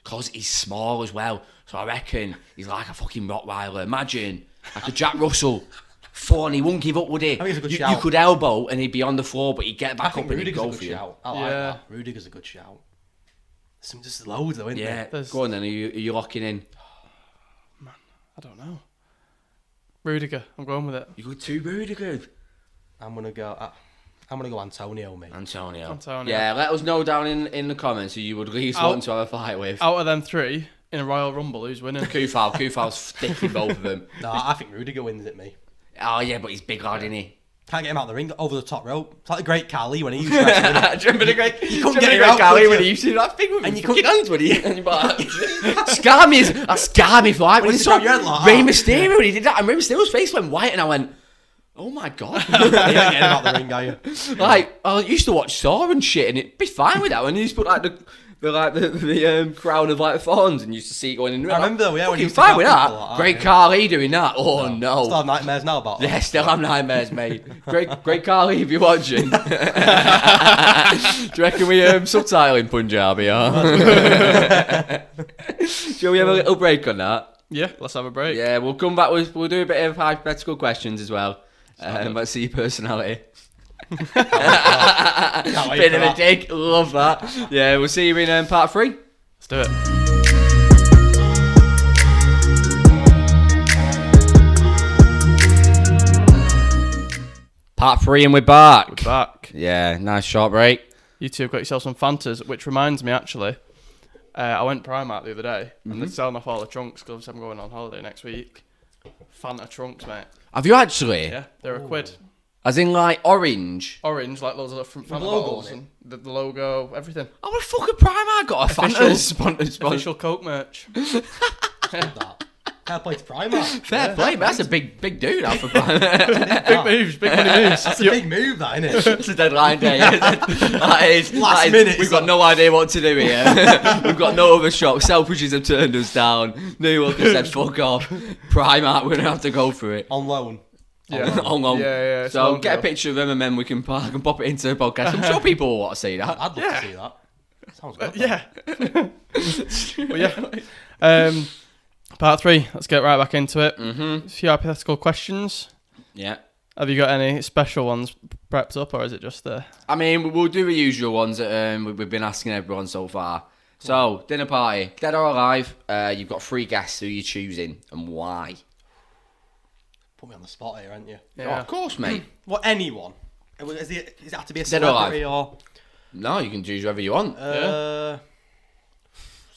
Because he's small as well. So I reckon he's like a fucking Rottweiler. Imagine, like a Jack Russell. Fun, he won't give up, would he? I think it's a good you shout. could elbow and he'd be on the floor, but he'd get I back think up and he'd Rudiger's a go good for you. shout. I like Yeah. that. Rudiger's a good shout. Some just loads though, isn't Yeah, there? go on then. Are you locking in? I don't know. Rudiger. I'm going with it. You got two Rudigers. I'm gonna go. I'm going to go Antonio, mate. Antonio. Yeah, let us know down in the comments who you would least want to have a fight with. Out of them three, in a Royal Rumble, who's winning? Kufal's sticking both of them. No, I think Rudiger wins it, me. Oh, yeah, but he's big lad, isn't he? Can't get him out the ring, over the top rope. It's like the Great Khali when he used to wrestle. Do you remember the Great out, Khali when he used to do that thing with his fucking hands when he... Scar me for like... When he saw Rey Mysterio when he did that, and Rey Mysterio's face went white, and I went... Oh my god! You ain't getting him out the ring, are you? Like, I used to watch Saw and shit, and it'd be fine with that. When you used to put like the crown of like thorns, and you used to see it going in. I remember, when you used to fine with that. Like Great Khali doing that. Oh no! Still have nightmares now about that. Yeah, still have nightmares, mate. Great Khali, if you're watching. Do you reckon we subtitle in Punjabi? Shall we have a little break on that? Yeah, let's have a break. Yeah, we'll come back we'll do a bit of hypothetical questions as well. Let's see your personality. Bit of a dig, love that. Yeah, we'll see you in part 3. Let's do it. Part 3 and we're back. We're back. Yeah, nice short break. You two have got yourself some Fantas, which reminds me actually, I went Primark the other day and they're selling off all the trunks because I'm going on holiday next week. Fanta trunks, mate. Have you actually? Yeah, they're £1. As in like orange? Orange, like loads of different Fanta logo bottles and the logo, everything. Oh, what the fuck have Primark got a Fanta Official Coke merch. That. Fair play to Primark. Fair play, but that's a big dude out for Primark. Big money moves. That's a big move, that, isn't it? It's a deadline day. Last minute. We've got no idea what to do here. We've got no other shop. Selfridges have turned us down. New York has said fuck off. Primark, we're going to have to go for it. On loan. Yeah. On loan. Yeah. So get a picture of them and then we can pop it into the podcast. I'm sure people will want to see that. I'd love to see that. Sounds good. Yeah. Well, yeah. Part 3. Let's get right back into it. A few hypothetical questions. Yeah. Have you got any special ones prepped up, or is it just the? I mean, we'll do the usual ones that we've been asking everyone so far. So, dinner party, dead or alive. You've got 3 guests who you're choosing and why. Put me on the spot here, haven't you? Yeah. Oh, of course, mate. What, anyone? Does it have to be a Dead or alive? celebrity or? No, you can choose whoever you want. It's a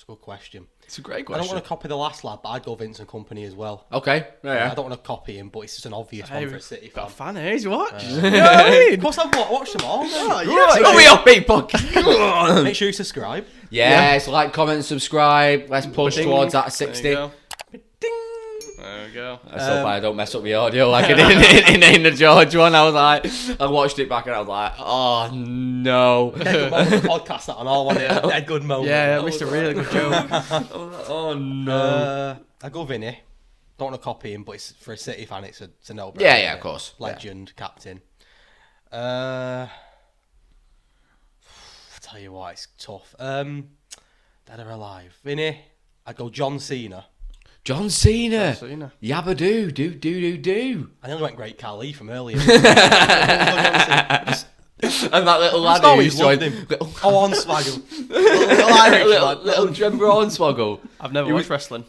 good question. It's a great I question. don't want to copy the last lad, but I'd go Vincent Company as well. Okay. Yeah. I don't want to copy him, but it's just an obvious one for a City fan. Fan is watch. You know what I mean? Of course, I've watched them all. Oh, we up, people. Make sure you subscribe. Yes, like, comment, subscribe. Let's push towards that 60. There we go. I so I don't mess up the audio like I did in the George one. I was like, I watched it back and I was like, oh no. Dead good moment. Podcast that on all one. Dead good moment. Yeah, missed a really good joke. Oh no. I go Vinny. Don't want to copy him, but it's for a City fan. It's a no-brainer. Yeah, of course. Legend, captain. I tell you what, it's tough. Dead or alive, Vinny. I'd go John Cena. John Cena. Yabba do. I nearly went Great Khali from earlier. And that little lad who used to join him. Hornswoggle. Little Irish lad. Little Trevor Hornswoggle. I've never watched wrestling.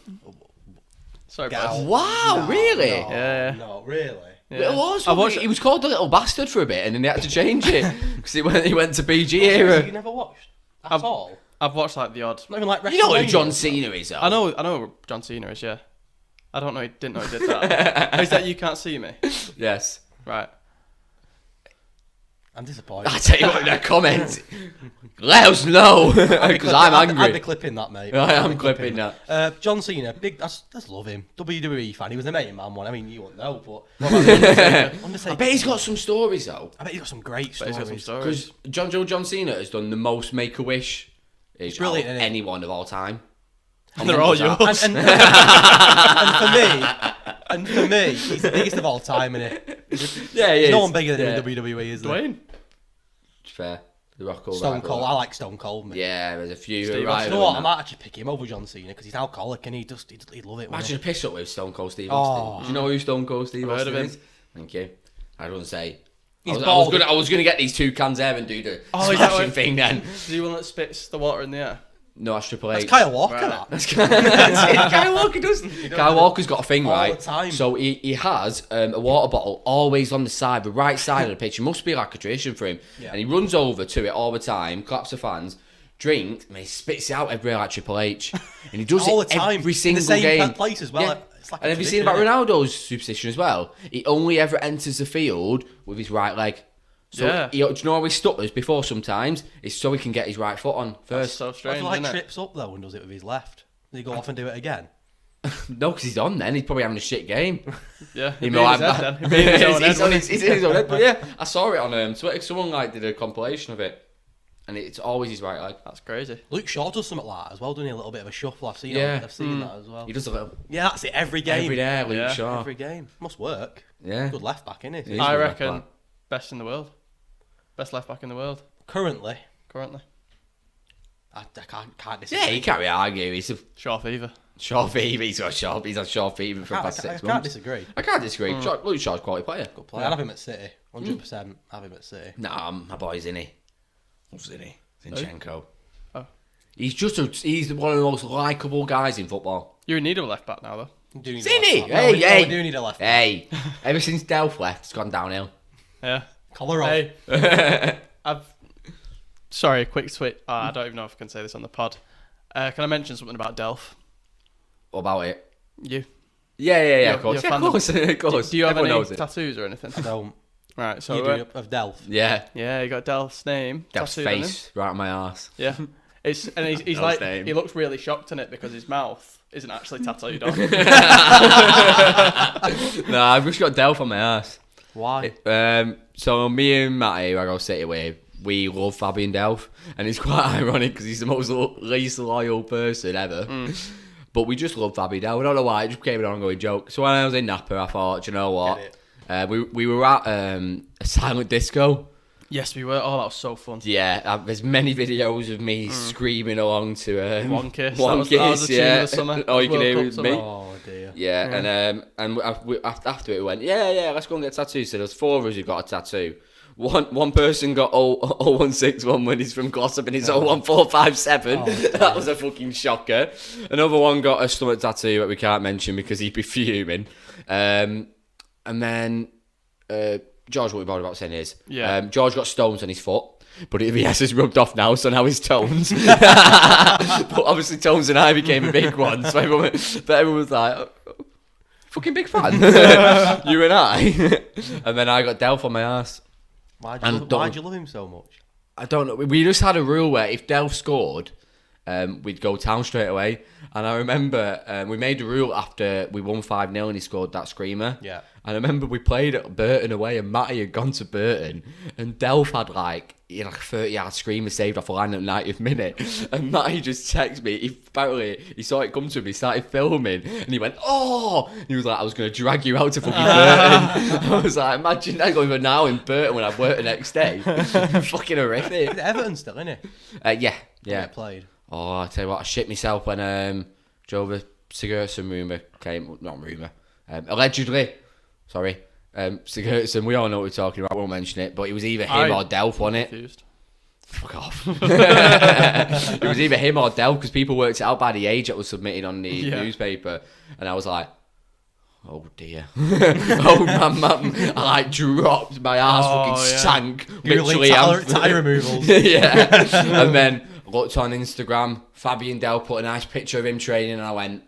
Sorry, boys. Wow, really? Yeah. No, really. Yeah. Little Hornswoggle. He was called the Little Bastard for a bit, and then they had to change it because he went to BG era. You never watched at all? I've watched like the odd. Not even like You know who John Cena is, though? I know who John Cena is. Yeah. I don't know. Didn't know he did that. Is that You Can't See Me? Yes. Right. I'm disappointed. I tell you what, in the comments, let us know because I'm angry. I'd be clipping that, mate. I am clipping that. John Cena, big. I love him. WWE fan. He was a main man one. I mean, you won't know, but I bet he's got some stories though. I bet he's got some great stories. Because John Cena has done the most Make-A-Wish. He's brilliant, isn't he? anyone of all time. And they're all yours. And for me, he's the biggest of all time, isn't it? Yeah, he is. No one bigger than him in WWE, is there? Dwayne. It's fair. The Rock over Stone Cold. I like Stone Cold, mate. Yeah, there's a few. Steve Right, You know what? I might actually pick him over John Cena because he's alcoholic and he'd love it. Imagine a piss up with Stone Cold Steve Oh. Austin. Do you know who Stone Cold Steve I've heard Austin of him. is? Thank you. I don't say. He's I bald. was gonna get these 2 cans there and do the Oh, is that smashing what- thing then. Is he one that spits the water in the air? No, that's Triple H. That's Kyle Walker. Right. That. That's it. Kyle Walker does. Kyle Walker's got a thing, All right? the time. So he has a water bottle always on the right side of the pitch. It must be like a tradition for him. Yeah. And he runs over to it all the time, claps the fans, drinks, and he spits it out everywhere like Triple H. And he does All it the time. every In single the same game. place as well. Yeah. It's like And a have you seen tradition, about innit? Ronaldo's superstition as well? He only ever enters the field with his right leg. So Yeah. do you know how he stutters before sometimes? It's so he can get his right foot on That's first. so I strange, feel like isn't it? trips up though and does it with his left. Does he go off and do it again? No, because he's on then. He's probably having a shit game. Yeah. He He'd might be in his have- head then. He'd be in his own head, He's on wouldn't his- he? he's in his own head. But yeah, I saw it on Twitter. Someone like did a compilation of it. And it's always his right leg. That's crazy. Luke Shaw does something like that as well, doesn't he? A little bit of a shuffle. I've seen Yeah. I've seen that as well. He does a little... Yeah, that's it. Every game. Every day, Luke Yeah. Shaw. Every game. Must work. Yeah. Good left back, innit? He is I good reckon left back. best in the world. Best left back in the world Currently, currently. I can't disagree. Yeah, you can't really argue. He's a Shaw fever. Shaw fever. He's on Shaw fever for the past I 6 can't months. disagree. I can't disagree. Luke Shaw's a quality player. Good player. I'd have him at City. 100%. Have him at City. Nah, my boy's in he. Who's in he? Zinchenko. Oh. He's one of the most likeable guys in football. You're in need of a left back now, though. We do need Isn't a he? left back. No, Hey, we do need a left back. Hey, ever since Delph left, it's gone downhill. Yeah. Collar off. Hey. Sorry, quick switch. I don't even know if I can say this on the pod. Can I mention something about Delph? What about it? You. Yeah, You're- of course. you're Yeah, a of fan course, of course. Do you have Everyone any knows it. tattoos or anything? I don't. Right, so You do of Delph. Yeah, yeah, you got Delph's name Delph's tattooed on him. face right on my arse. Yeah, he's Delph's like name. he looks really shocked in it because his mouth isn't actually tattooed on. No, I've just got Delph on my ass. Why? So me and Matty, who I go City with, we love Fabian Delph, and it's quite ironic because he's the most least loyal person ever. But we just love Fabian Delph. I don't know why, it just became an ongoing joke. So when I was in Napa, I thought, do you know what? We were at a silent disco. Yes, we were. Oh, that was so fun. Yeah, there's many videos of me screaming along to One Kiss. One that was Kiss, the tune yeah. of the summer. All you can World hear Cup is summer. me. Oh dear. Yeah, and after it, we went, yeah, let's go and get tattoos. So there's 4 of us who got a tattoo. One person got 0161 when he's from Glossop and it's 01457. Oh, that was a fucking shocker. Another one got a stomach tattoo that we can't mention because he'd be fuming. And then George, what we've already about saying is, George got stones on his foot. But the VS is rubbed off now, so now he's tones. But obviously tones and I became a big one. So everyone was like, oh, fucking big fan. You and I. And then I got Delph on my ass. Why'd And you love him so much? I don't know. We just had a rule where if Delph scored, we'd go town straight away. And I remember we made a rule after we won 5-0 and he scored that screamer. Yeah. And I remember we played at Burton away and Matty had gone to Burton and Delph had like a 30-yard screamer saved off a line at the 90th minute. And Matty just texted me. Apparently, he saw it come to him. He started filming and he went, oh! And he was like, I was going to drag you out to fucking Burton. I was like, imagine that going for now in Burton when I work the next day. Fucking horrific. Everton still, innit? Yeah. Get played. Oh, I tell you what, I shit myself when Joe Sigurdsson rumour came. Not rumour. Allegedly. Sorry. Sigurdsson, we all know what we're talking about. I won't mention it. But it was either him or Delph on it. Confused. Fuck off. It was either him or Delph because people worked it out by the age that was submitted on the newspaper. And I was like, oh dear. Oh man. I like dropped. My ass fucking sank. Literally. Tie removals. Yeah. And then looked on Instagram. Fabian Delph put a nice picture of him training and I went,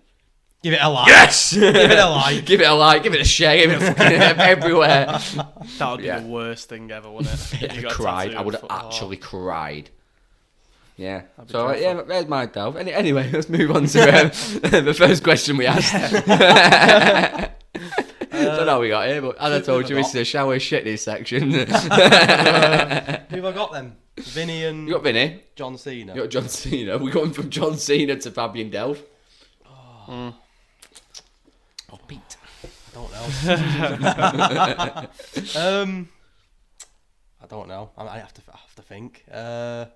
Give it a like. yes! Give it a like. Give it a like, give it a share, give it a fucking everywhere. That would be the worst thing ever, wouldn't it? If you I got cried. tattooed I would have for- actually cried. Yeah. That'd be So, dreadful. yeah, there's my Delph. Anyway, let's move on to the first question we asked. I don't know how we got here, but as I told you, it's the shower shitty section. Who have I got then? Vinny and You got Vinny. John Cena. You got John Cena. We're going from John Cena to Fabian Delph. Oh, Pete. I don't know. I don't know. I have to think. It's a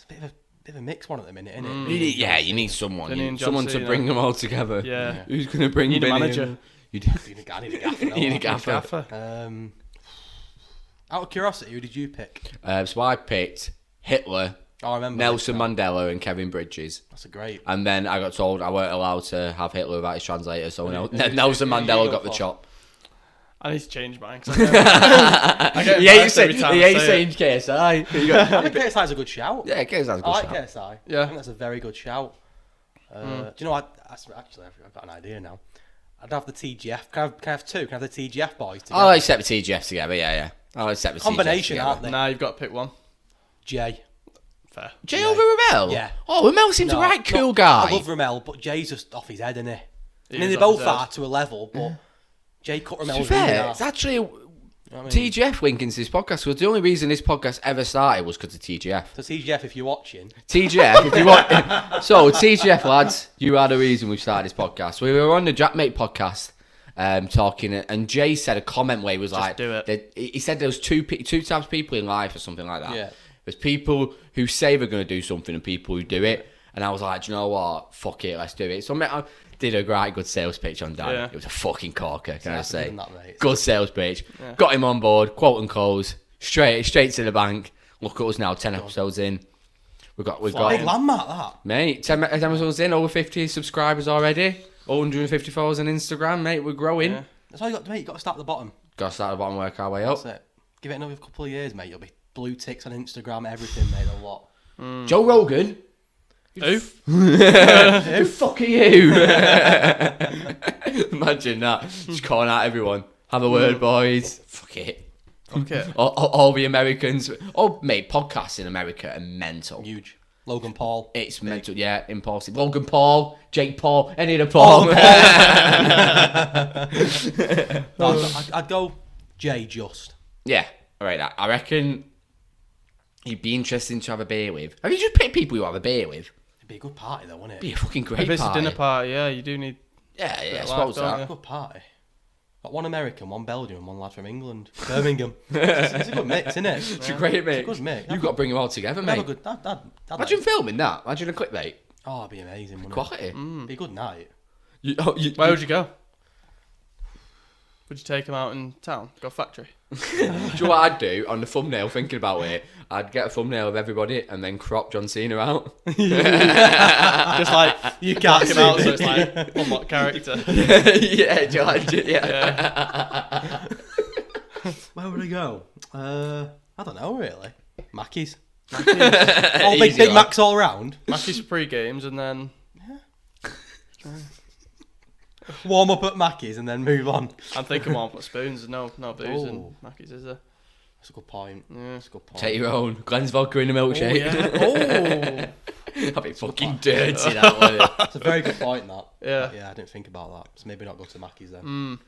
bit of a mixed one at the minute, isn't it? Yeah, you need someone. Vinny You and need John someone to Cena. bring them all together. Yeah. Who's going to bring Need a Vinny manager. in? You do. I need a gaffer. You need a gaffer. Out of curiosity, who did you pick? So I picked Hitler I remember Nelson this now. Mandela and Kevin Bridges. That's a great. And then I got told I weren't allowed to have Hitler without his translator, so Nelson who you Mandela go got the for? chop. I need to change mine. 'Cause I get embarrassed every time I say it. KSI. I think KSI's a good shout. Yeah, KSI's a good I like shout. KSI. Yeah. I think that's a very good shout. Do you know what? Actually, I've got an idea now. I'd have the TGF. Can I have two? Can I have the TGF boys together? I'll accept the TGF together, yeah. I'll accept the Combination, TGF together. aren't they? Nah, you've got to pick one. Jay. Fair. Jay over Ramel? Yeah. Oh, Ramel seems a right cool guy. I love Ramel, but Jay's just off his head, isn't he? I mean, is they off both his are head. to a level, but Jay cut To be Ramel's fair, really it's hard. actually You know what I mean? TGF link into this podcast. Because the only reason this podcast ever started was because of TGF. So TGF, if you're watching, TGF, if you want. So, TGF lads, you are the reason we started this podcast. We were on the Jackmate podcast talking, and Jay said a comment where he was like, do it. that- he said there was two types of people in life or something like that. Yeah. There's people who say they're going to do something and people who do it. And I was like, do you know what? Fuck it, let's do it. So I did a right good sales pitch on Dan. Yeah. It was a fucking corker, can I that's say? good, that, mate. Good sales pitch. Got him on board, quote and close, straight to the bank. Look at us now, 10 episodes in. We've got Big him. landmark, that. Mate, 10 episodes in, over 50 subscribers already. 150 followers on Instagram, mate. We're growing. Yeah. That's all you got to do, mate. You got to start at the bottom. Got to start at the bottom, work our way up. That's it. Give it another couple of years, mate. You'll be blue ticks on Instagram, everything, mate. A lot. Joe Rogan. Who? Who the fuck are you? Imagine that. Just calling out everyone. Have a word, boys. Fuck it. Okay. All the Americans. Oh, mate, podcasts in America are mental. Huge. Logan Paul. It's mental, yeah, impulsive. Logan Paul, Jake Paul, any of the Paul. No, I'd go Jay just. Yeah, alright. I reckon he'd be interesting to have a beer with. Have you just picked people you have a beer with? It'd be a good party, though, wouldn't it? Be a fucking great If it's party. a dinner party, yeah, you do need. Yeah, I life, suppose don't that. you? Good party. Got one American, one Belgian, and one lad from England. Birmingham. It's a good mix, isn't it? It's a great mate. good mix. You've got to bring them all together, Have a mate. good. That'd Imagine filming that. Imagine a clickbait. Oh, it'd be amazing, wouldn't Quality. it? Be a good night. Where would you go? Would you take him out in town? Go factory? Do you know what I'd do on the thumbnail, thinking about it? I'd get a thumbnail of everybody and then crop John Cena out. Just like You can't him out, so it's like unlock character. Yeah, do you like it? Yeah. Where would I go? I don't know, really. Mackey's. All big Easy one. Macs all around. Mackey's for pre-games and then Warm up at Mackey's and then move on. I'm thinking more put spoons. There's no booze Oh. in Mackey's, is there? That's a good point. Yeah. That's a good point. Take your own. Glenn's vodka in a Oh, milkshake. yeah. That'd be fucking dirty, that would it? That's a very good point, that. Yeah. Yeah, I didn't think about that. So maybe not go to Mackey's then.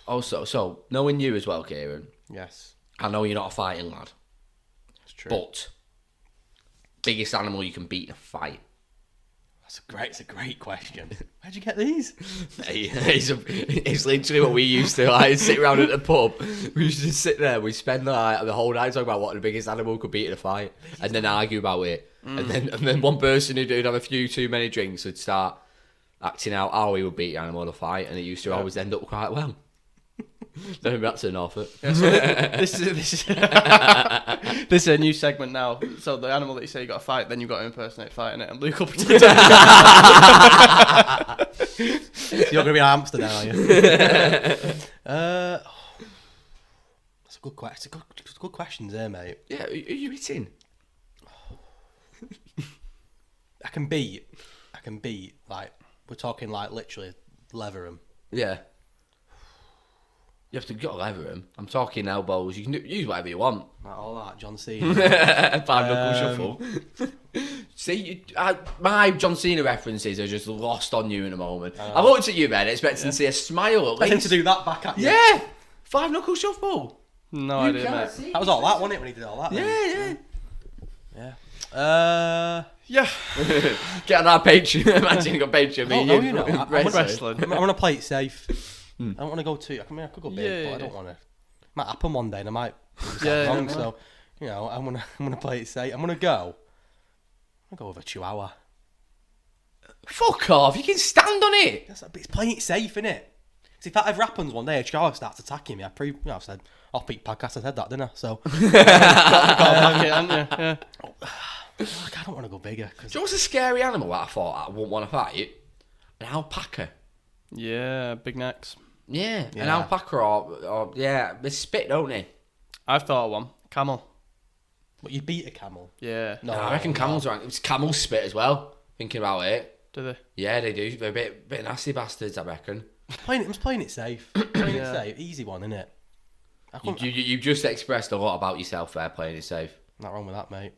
Also, so, knowing you as well, Kieran, Yes. I know you're not a fighting lad, That's true. but biggest animal you can beat in a fight? It's a great question. Where'd you get these? It's literally what we used to like sit around at the pub. We used to just sit there. We spend like the whole night talking about what the biggest animal could beat in a fight, and then argue about it. And then one person who'd have a few too many drinks would start acting out how he would beat the animal in a fight, and it used to always end up quite well. Then that's an offer. Yeah, so this is a new segment now. So the animal that you say you got to fight, then you've got to impersonate fighting it, and Luke will pretend. So you're going to be in Amsterdam, are you? That's a good question. It's a good questions there, mate. Yeah, who are you hitting? I can beat, like, we're talking, like, literally leather 'em. Yeah. You have to lever him. I'm talking elbows. You can use whatever you want. Like all that, John Cena. Five knuckle shuffle. See, my John Cena references are just lost on you in a moment. I looked at you, man, expecting to see a smile at I think least. to do that back at you. Yeah, five knuckle shuffle. No idea, mate. See? That was all that, wasn't it, when he did all that? then? Yeah. Yeah. Get on our Patreon. Imagine you got Patreon. Oh, no, you know. I'm Wrestling. I'm gonna play it safe. I don't want to go too. I mean, I could go big, Yeah, but I yeah. don't want to. Might happen one day, and I might do something Yeah, wrong. yeah. So, I'm gonna play it safe. I'm gonna go with a Chihuahua. Fuck off. You can stand on it. It's playing it safe, innit? Because if that ever happens one day, a Chihuahua starts attacking me. I've said off-peak podcast. I said that, didn't I? So Got back it, haven't you? Yeah. Like, I don't want to go bigger. Do you know what's a scary animal that I thought I wouldn't want to fight? An alpaca. Yeah, big necks. Yeah, an Yeah. alpaca or they spit, don't they? I've thought of one. Camel. But you beat a camel. Yeah. No, I reckon camels are. It's camel spit as well. Thinking about it. Do they? Yeah, they do. They're a bit nasty bastards, I reckon. I'm playing it safe. Playing it safe. Easy one, innit? You just expressed a lot about yourself there, playing it safe. Not wrong with that, mate.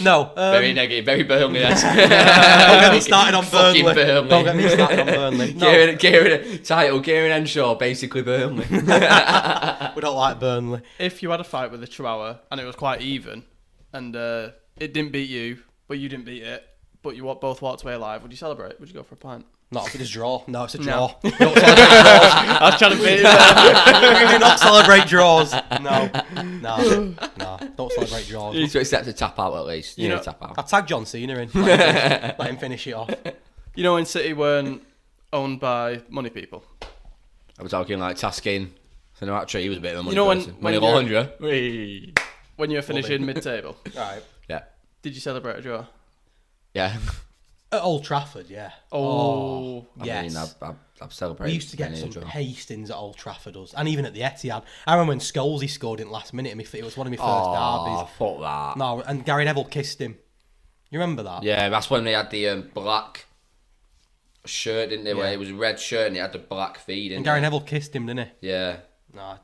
No. Very negative, very Burnley. Don't get me started on Fucking Burnley. Burnley. Don't get me started on Burnley. No, Kieran Henshaw, basically Burnley. we don't like Burnley. If you had a fight with a chihuahua and it was quite even, and it didn't beat you, but you didn't beat it, but you both walked away alive, would you celebrate? Would you go for a pint? Not if it's a draw. No, it's a No. draw. You don't celebrate draws. I was trying to beat you there. You do not celebrate draws. No. Don't celebrate draws. You need to accept a tap out at least. You You need know- a tap out. I'll tag John Cena in. Let him finish it off. You know when City weren't owned by money people? I was talking like Taskin. Sinatra, he was a bit of a money You know when- person. when Money you're- laundry. When you were finishing mid-table, Right. Yeah. did you celebrate a draw? Yeah. At Old Trafford, yeah. Oh, yes. I've celebrated. We used to get many a some draw. Hastings at Old Trafford, us, and even at the Etihad. I remember when Scholesy scored in last minute. It was one of my first Oh, derbies. fuck that. No, and Gary Neville kissed him. You remember that? Yeah, that's when they had the black shirt, didn't they? Where Yeah. it was a red shirt and they had the black feet. And Didn't Gary they? Neville kissed him, didn't he? Yeah. No,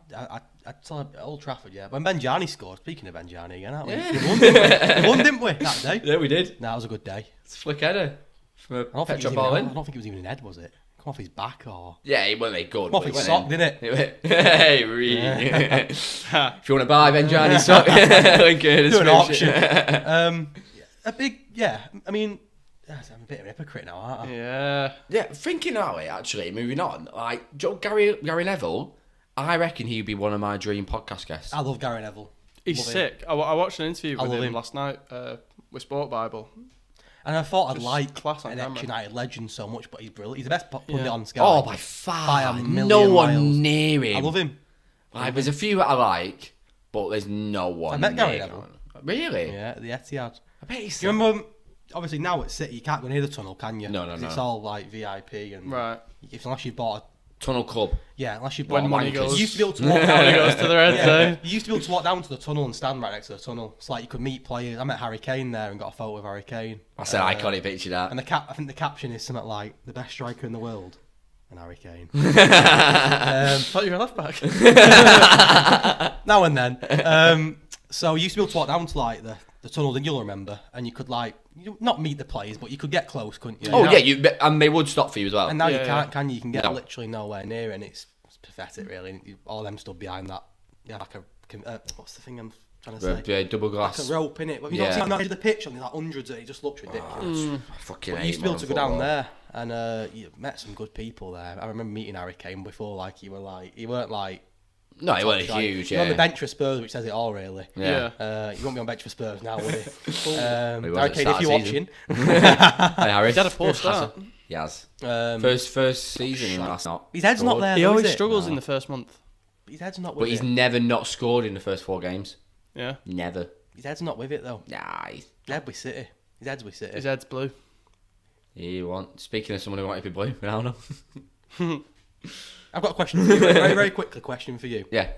I'd celebrate Old Trafford, yeah. When Benjani scored, speaking of Benjani again, aren't we? We won, didn't we? We won, didn't we, that day? Yeah, we did. No, it was a good day. It's a flick header from a I don't, think it petrol was ball even, in. I don't think it was even in head, was it? Come off his back or... Yeah, it wasn't very good. Come off but his it sock, went in. didn't it? Hey, Reed. If you want to buy Benjani's sock, link in the Do an description. auction. A big, yeah. I mean, I'm a bit of a hypocrite now, aren't I? yeah. Yeah, thinking that way, actually, moving on, like, Gary Neville, I reckon he'd be one of my dream podcast guests. I love Gary Neville. He's Love him. sick. I watched an interview I with love him him. last night with Sport Bible. And I thought I'd Just like class on an camera. ex-United legend so much, but he's brilliant. He's the best pundit Yeah. on Sky. Oh, by far. By a million no one miles. near him. I love him. Like, there's a few that I like, but there's no one I met near Gary him. Neville. Really? Yeah, at the Etihad. I bet he's... Do you remember, obviously now at City, you can't go near the tunnel, can you? No, no, 'Cause no. It's all like VIP and... Right. Unless you bought Tunnel Club. unless you bought When a money wankers. goes- You used to be able to walk When down. he goes to the red zone. You used to be able to walk down to the tunnel and stand right next to the tunnel. It's like you could meet players. I met Harry Kane there and got a photo with Harry Kane. That's an iconic picture, that. And I think the caption is something like the best striker in the world, and Harry Kane. Thought you were a left back. Now and then. So you used to be able to walk down to like the tunnel, and you'll remember, and you could like not meet the players, but you could get close, couldn't you? Oh, yeah, and they would stop for you as well. And now Yeah, you can't, can you? You can get No. literally nowhere near, and it's pathetic, really. All them stood behind that. Yeah, like what's the thing I'm trying to say? Double glass. Like a rope in it. But you Yeah. don't see that edge of the pitch, and there's like hundreds of it. It just looks ridiculous. I fucking But hate you used to be able to go down football. there, and you met some good people there. I remember meeting Harry Kane before. Like you weren't like No, it wasn't like, huge, You're on the yeah. bench for Spurs, which says it all, really. Yeah. You won't be on bench for Spurs now, would you? He was Harry at Kane, start if you're of season. watching, Hey, Harry. He's had a poor start. Yes. um, First season, and that's not. his head's not there. He though, always is it? struggles in the first month. His head's not with But he's it. never not scored in the first 4 games. Yeah. Never. His head's not with it though. Nah, His head with City. His head's with City. His head's blue. he want. Speaking of someone who wanted to be blue, Ronaldo. I've got a question for you. Very, very quickly question for you. Yeah.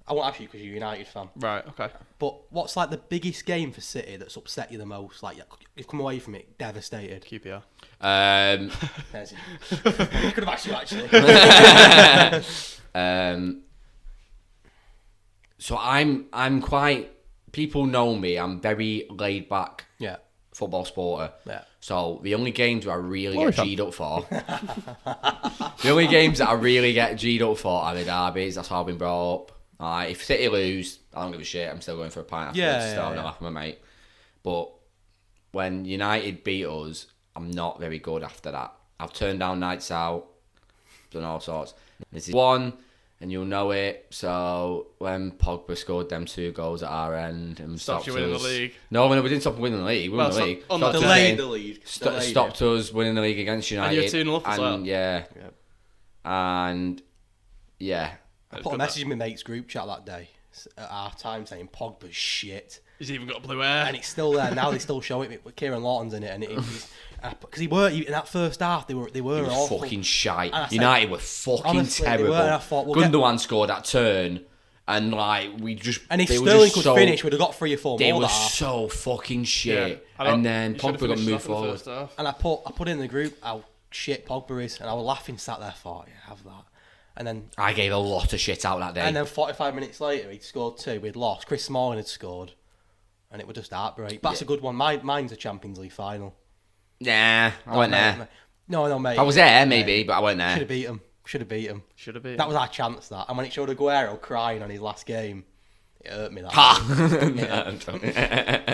I won't ask you because you're a United fan. Right, okay. But what's like the biggest game for City that's upset you the most? Like you've come away from it devastated. QPR. There's it. You could have asked you actually. So I'm quite. People know me. I'm very laid back Yeah. football supporter. Yeah. So the only games where I really Glory get fan. G'd up for, the only games that I really get G'd up for are the derbies. That's how I've been brought up. If City lose, I don't give a shit. I'm still going for a pint afterwards. Yeah, still yeah, having a yeah. laugh with my mate. But when United beat us, I'm not very good after that. I've turned down nights out, done all sorts. This is one, and you'll know it. So when Pogba scored them 2 goals at our end and Stopped you winning the us- league. No, we didn't stop winning the league. We won Well, the league. on that Stopped us Delayed getting- the league. stopped us winning the league against United. And you were 2-0 up as well. Yeah. Yep. And yeah. I put a message in my mate's group chat that day at half time saying Pogba's shit. He's even got blue hair. And it's still there now. They still show it with Kieran Lawton's in it, and because he were in that first half, they were awful. Fucking shite. And I said, United were fucking honestly, they terrible. were, and I thought, Gundogan scored that turn, and like we just. And if they were Sterling just could so, finish, we'd have got 3 or 4 they more. were That half. so fucking shit. Yeah. And then You should have Pogba got finished moved off in the forward. first half. And I put in the group how shit Pogba is, and I was laughing, sat there, thought, yeah, have that. And then I gave a lot of shit out that day. And then 45 minutes later, he'd scored 2. We'd lost. Chris Smalling had scored. And it was just heartbreak. But that's a good one. Mine's a Champions League final. Nah, I went there. No, mate. I was there, maybe, but I went there. Should have beat him. Should have beat him. Should have been. That was our chance, that. And when it showed Aguero crying on his last game, it hurt me, that.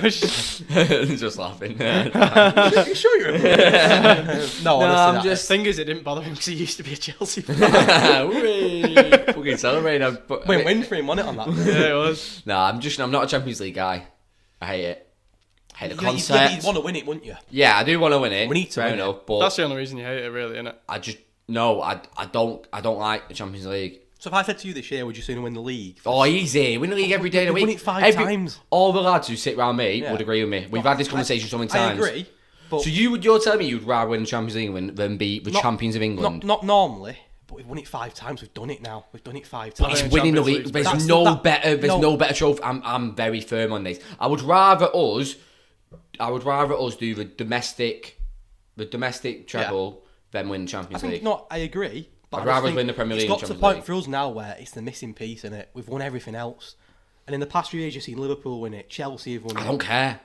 Just laughing. You sure you remember? No, honestly. The thing is, it didn't bother him because he used to be a Chelsea fan. Fucking celebrating. Win for him, wasn't it, on that? Yeah, it was. Nah, I'm not a Champions League guy. I hate it. I hate the Yeah, concept. you'd want to win it, wouldn't you? Yeah, I do want to win it. We need to fair win it. enough, but That's the only reason you hate it, really, isn't it? I just no, I don't like the Champions League. So if I said to you this year, would you sooner win the league? Oh, easy. Win the league every day of the We've week. won it 5 times. All the lads who sit around me Yeah. would agree with me. We've had this conversation so many I times. agree. But So you're telling me you'd rather win the Champions League than be the champions of England? Not normally, but we've won it 5 times. We've done it now. We've done it 5 But times. it's winning the Champions league. League. There's That's no better trophy. I'm very firm on this. I would rather us do the domestic treble than win the I Champions think League. not. I agree. But I'd I just rather think win the Premier League It's got than to the Champions point for us now where it's the missing piece in it. We've won everything else, and in the past few years you've seen Liverpool win it, Chelsea have won it. I don't care.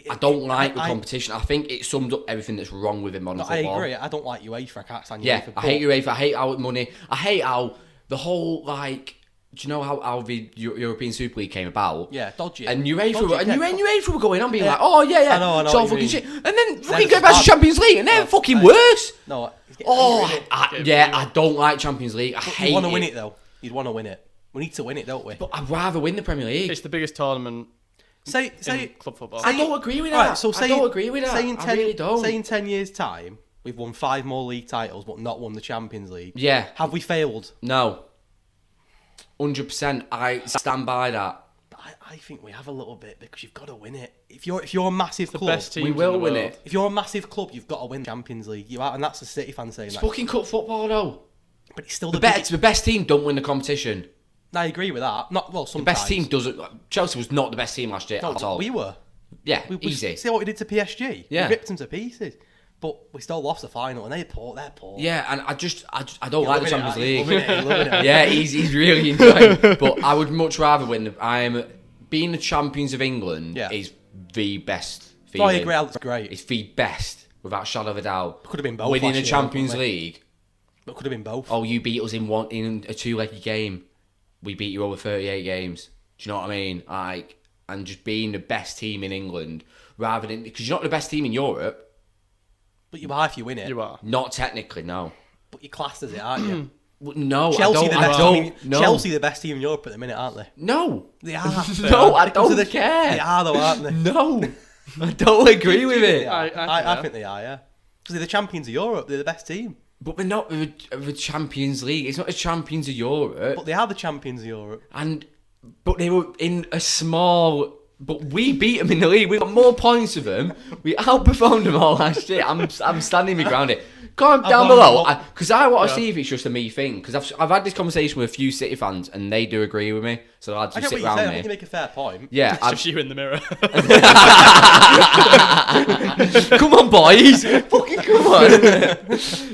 I don't like the competition. I think it sums up everything that's wrong with modern football. I agree. I don't like UEFA. I can't stand Yeah, UEFA. I hate UEFA. I hate how money. I hate how the whole like. Do you know how the European Super League came about? Yeah, dodgy. And UEFA Dodgy, were going on being Yeah. like, oh yeah, I know it's all what you fucking mean. shit. And then fucking it's go back to bad. Champions League and they're fucking Right. worse. No, it's getting Oh, angry, innit? I don't like Champions League. I hate You want to it. win it though. You'd want to win it. We need to win it, don't we? But I'd rather win the Premier League. It's the biggest tournament Say in club football. I don't agree with that. Right, so I don't agree with that. Say in I 10, really don't. Say in 10 years' time, we've won 5 more league titles, but not won the Champions League. Yeah. Have we failed? No. 100%. I stand by that. I think we have a little bit because you've got to win it. If you're a massive The club, best teams We in will the win world. it. if you're a massive club, you've got to win the Champions League. You are, and that's a City fan saying It's that. fucking cup football though. But it's still The biggest- best team don't win the competition. I agree with that. Not well. The Sometimes best team doesn't. Chelsea was not the best team last year No, at all. we were. Yeah, We easy. See what we did to PSG. Yeah. We ripped them to pieces. But we still lost the final, and they're poor. Yeah, and I don't like the Champions League. Loving it. Yeah, he's really enjoying it. But I would much rather win. Being the champions of England Yeah. is the best No, feeling. I agree. It's great. It's the best, without a shadow of a doubt. Could have been both. Winning last the year, Champions couldn't we? League. But could have been both. Oh, you beat us in a 2-legged game. We beat you over 38 games. Do you know what I mean? Like, and just being the best team in England, rather than because you're not the best team in Europe. But you are if you win it. You are. Not technically, no. But you're classed as it, aren't you? Well, no, Chelsea, I the best don't. team. No. Chelsea, the best team in Europe at the minute, aren't they? No. They are. No, I Because of don't care. They are, though, aren't they? No, I don't agree with They it. are. I I think they are. Yeah. Because they're the champions of Europe. They're the best team. But they're not the Champions League. It's not the champions of Europe. But they are the champions of Europe. But they were in a small. But we beat them in the league. We got more points of them. We outperformed them all last year. I'm standing my ground here. Comment down below, because I want to see if it's just a me thing. Because I've had this conversation with a few City fans, and they do agree with me. So the lads I who get what sit you're saying. I around think you me. make a fair point. Yeah, It's just you in the mirror. come on, boys. Fucking come on.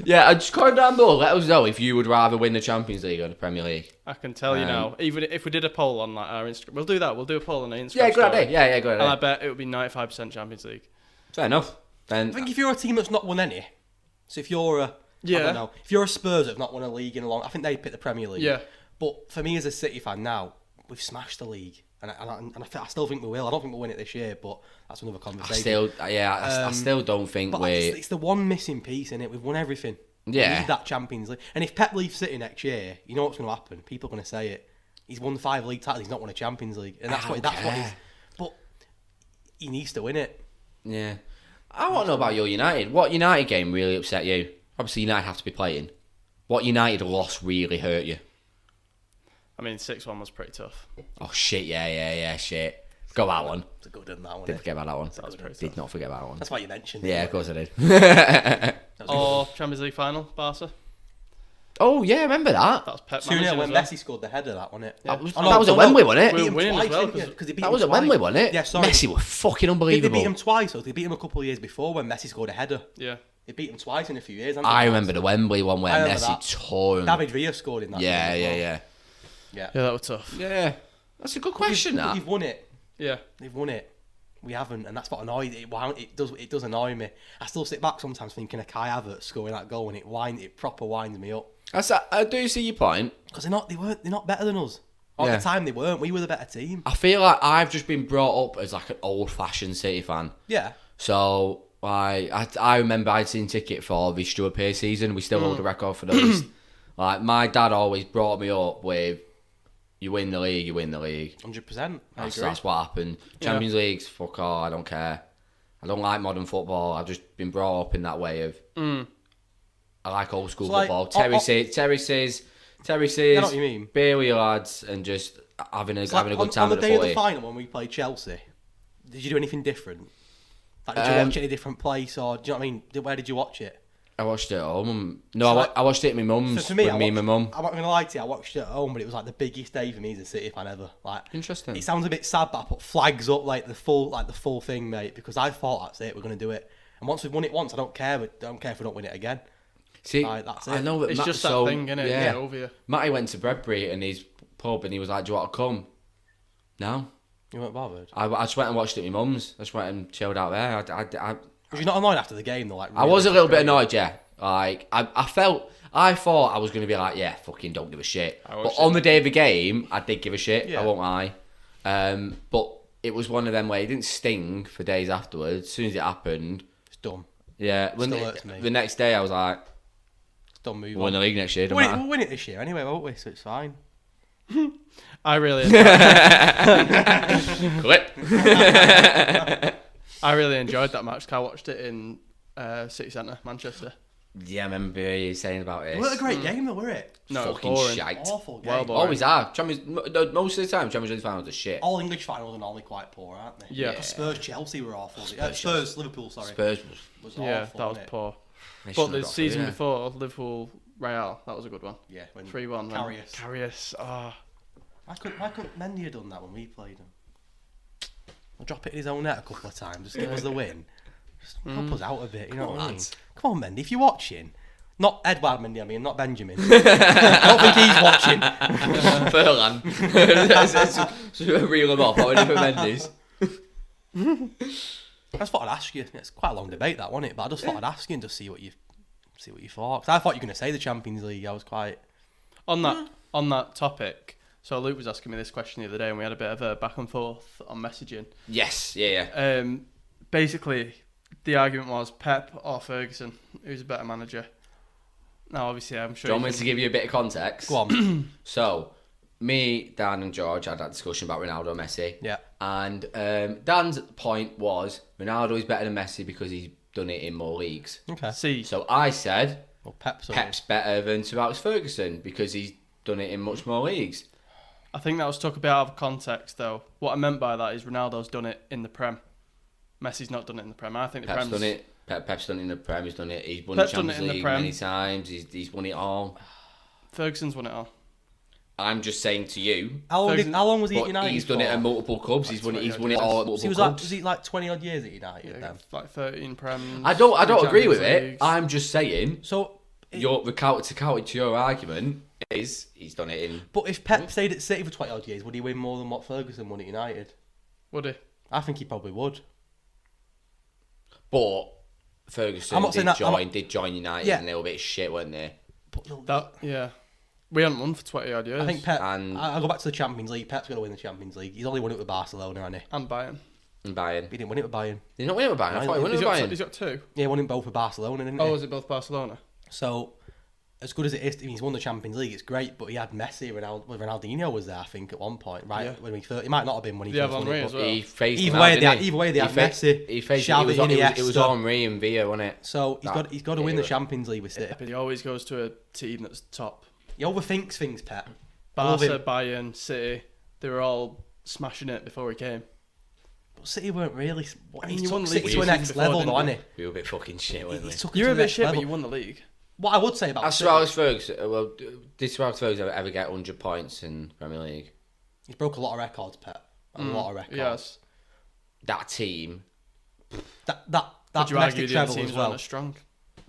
Yeah, just comment down below. Let us know if you would rather win the Champions League or the Premier League. I can tell you now. Even if we did a poll on like our Instagram, we'll do that. We'll do a poll on our Instagram. Yeah, good story, idea. Yeah, good And I idea. bet it would be 95% Champions League. Fair enough. Then I think if you're a team that's not won any, so if you're I don't know, if you're a Spurs that have not won a league in a long, I think they'd pick the Premier League. Yeah. But for me as a City fan now, we've smashed the league, and I still think we will. I don't think we'll win it this year, but that's another conversation. I still don't think But it's the one missing piece in it. We've won everything. Yeah. We need that Champions League. And if Pep leaves City next year, you know what's going to happen. People are going to say it. He's won 5 league titles. He's not won a Champions League, and that's what he's. But he needs to win it. Yeah. I want to know about your United. What United game really upset you? Obviously, United have to be playing. What United loss really hurt you? I mean, 6-1 was pretty tough. Oh, shit, yeah, shit. Got that one. It's a good one, that one. Didn't forget about that one. That was pretty Did tough. not forget about that one. That's why you mentioned it. Yeah, of course I did. Or Champions League final, Barca. Oh, yeah, I remember that. That was Pep 2-0 managing when as well. Messi scored the header, that wasn't it? Yeah. That was at Wembley, wasn't We it? were winning as well, Because they beat That him was at twice. Wembley, wasn't it? Yeah, sorry. Messi were fucking They unbelievable. beat him twice, though. They beat him a couple of years before when Messi scored a header. Yeah. They beat him twice in a few years. I remember the Wembley one where I remember Messi that. tore him. David Villa scored in that. Yeah, game as well. yeah. Yeah. Yeah, that was tough. Yeah. That's a good question, But that. you've won it. Yeah. They've won it. We haven't, and that's what annoys it. It does annoy me. I still sit back sometimes thinking of Kai Havertz scoring that goal, and it proper winds me up. I do see your point. Because they're not better than us. At Yeah. the time they weren't. We were the better team. I feel like I've just been brought up as like an old-fashioned City fan. Yeah. So I remember I'd seen ticket for the Stuart Pearce season. We still hold the record for those. Like my dad always brought me up with, you win the league, you win the league. 100%. I agree. That's what happened. Champions Leagues, fuck all, I don't care. I don't like modern football. I've just been brought up in that way of. I like old school So, like, football. Terraces, I know what you mean. beer with your lads, and just having a It's having a like good time on the with the day of the footy. final when we played Chelsea, did you do anything different? Like, did you watch it in a different place, or do you know what I mean? Where did you watch it? I watched it at home. No, So, I watched it at my mum's. So for me, with me and my mum. I'm not gonna lie to you. I watched it at home, but it was like the biggest day for me as a City fan ever. Like, Interesting. it sounds a bit sad, but I put flags up like the full thing, mate, because I thought that's it. We're gonna do it, and once we've won it once, I don't care. But I don't care if we don't win it again. See, Like, that's I it. know that It's Matt, just that so, thing, innit? Yeah. Get over you. Matty went to Bredbury and his pub, and he was like, "Do you want to come?" No, You weren't bothered. I just went and watched it at my mum's. I just went and chilled out there. Was you not annoyed after the game though? Like, I was a really little bit frustrated? annoyed, yeah. Like I thought I was going to be like, yeah, fucking don't give a shit. But watched on the day of the game, I did give a shit. Yeah. I won't lie. But it was one of them where it didn't sting for days afterwards. As soon as it happened, It's dumb. yeah. When Still hurts me. the next day, I was like, It's dumb move. we'll win the league next year. Don't We'll matter. win it this year anyway, won't we? So it's fine. I really enjoyed, Clip. I really enjoyed that match. 'Cause I watched it in City Centre, Manchester. Yeah, I remember you saying about it. It was a great game though, were it? No, it was Fucking boring. shite. Awful game. Well boring. Always are. Most of the time, Champions League finals are shit. All English finals are normally quite poor, aren't they? Yeah. Spurs Chelsea were awful. Spurs, Spurs Liverpool, sorry. Spurs was Yeah, awful, that was wasn't it? poor. they But shouldn't the have got season through, yeah. before, Liverpool Real, that was a good one. Yeah, when 3-1. Karius. Karius. Ah. Why couldn't Mendy have done that when we played him? I'll drop it in his own net a couple of times. Just give us the win. Just help us out a bit, you know what I mean? lads. Come on, Mendy, if you're watching. Not Edward Mendy, I mean, not Benjamin. I don't think he's watching. Furlan. So reel them off. How many for Mendes? I just thought I'd ask you. It's quite a long debate, that, wasn't it? But I just thought I'd ask you and just see what you thought. 'Cause I thought you were going to say the Champions League. I was quite... On that topic, so Luke was asking me this question the other day, and we had a bit of a back and forth on messaging. Yes. Yeah. Basically, the argument was Pep or Ferguson, who's a better manager. Now, obviously, I'm sure. Do you want me to give you a bit of context? Go on. So, me, Dan, and George had that discussion about Ronaldo and Messi. Yeah. And Dan's point was Ronaldo is better than Messi because he's done it in more leagues. Okay. See, So I said Well, Pep's better than Ciarans Ferguson because he's done it in much more leagues. I think that was took a bit out of context, though. What I meant by that is Ronaldo's done it in the Prem. Messi's not done it in the Prem. I think the Pep's Prem's done it. Pep's done it in the Prem. He's done it. He's won Pep's the done it Champions in the League Prem. many times. He's won it all. Ferguson's won it all. I'm just saying to you. How long was he at But United he's done it for? at multiple clubs. He's won it. He's won it all at multiple So he was clubs. was he like 20 odd years at United Yeah, then? like 13 Prems. I don't agree with Champions it. Leagues. I'm just saying. So, The counter to your argument is he's done it in. but if Pep stayed at City for 20 odd years, would he win more than what Ferguson won at United? Would he? I think he probably would. But Ferguson I'm not saying that- did join United, Yeah. and they were a bit shit, weren't they? Yeah. We haven't won for 20 odd years. I think Pep. And- I'll go back to the Champions League. Pep's going to win the Champions League. He's only won it with Barcelona, hasn't he? And Bayern. And Bayern. He didn't win it with Bayern. Did he not win it with Bayern? I thought he won it He's with got, Bayern. he's got two. Yeah, he won it both with Barcelona, didn't he? Oh, was it both Barcelona? So, as good as it is, he's won the Champions League. It's great, but he had Messi, Ronaldinho was there, I think, at one point, right? Yeah. When he first, it might not have been when he They have first won Henry it. as But well. He faced Either him way, out, didn't either way, they had He Messi, He faced Xavi, it was Iniesta. Henry and Villa, wasn't it? So he's got to win the Champions League with City. But he always goes to a team that's top. He overthinks things, Pep. I love Barca, him. Bayern, City, they were all smashing it before he came. But City weren't really. I mean, He you won took the league City to the next before, level, didn't though, you? hasn't We were a bit fucking shit, weren't he? we? He took it You're to a the bit next shit, level. but you won the league. What I would say about Did City, Ciarans Ferguson ever get 100 points in Premier League? he's broke a lot of records, Pep. A lot of records. Yes. That team, That Would you argue domestic the other treble teams as weren't well. as strong?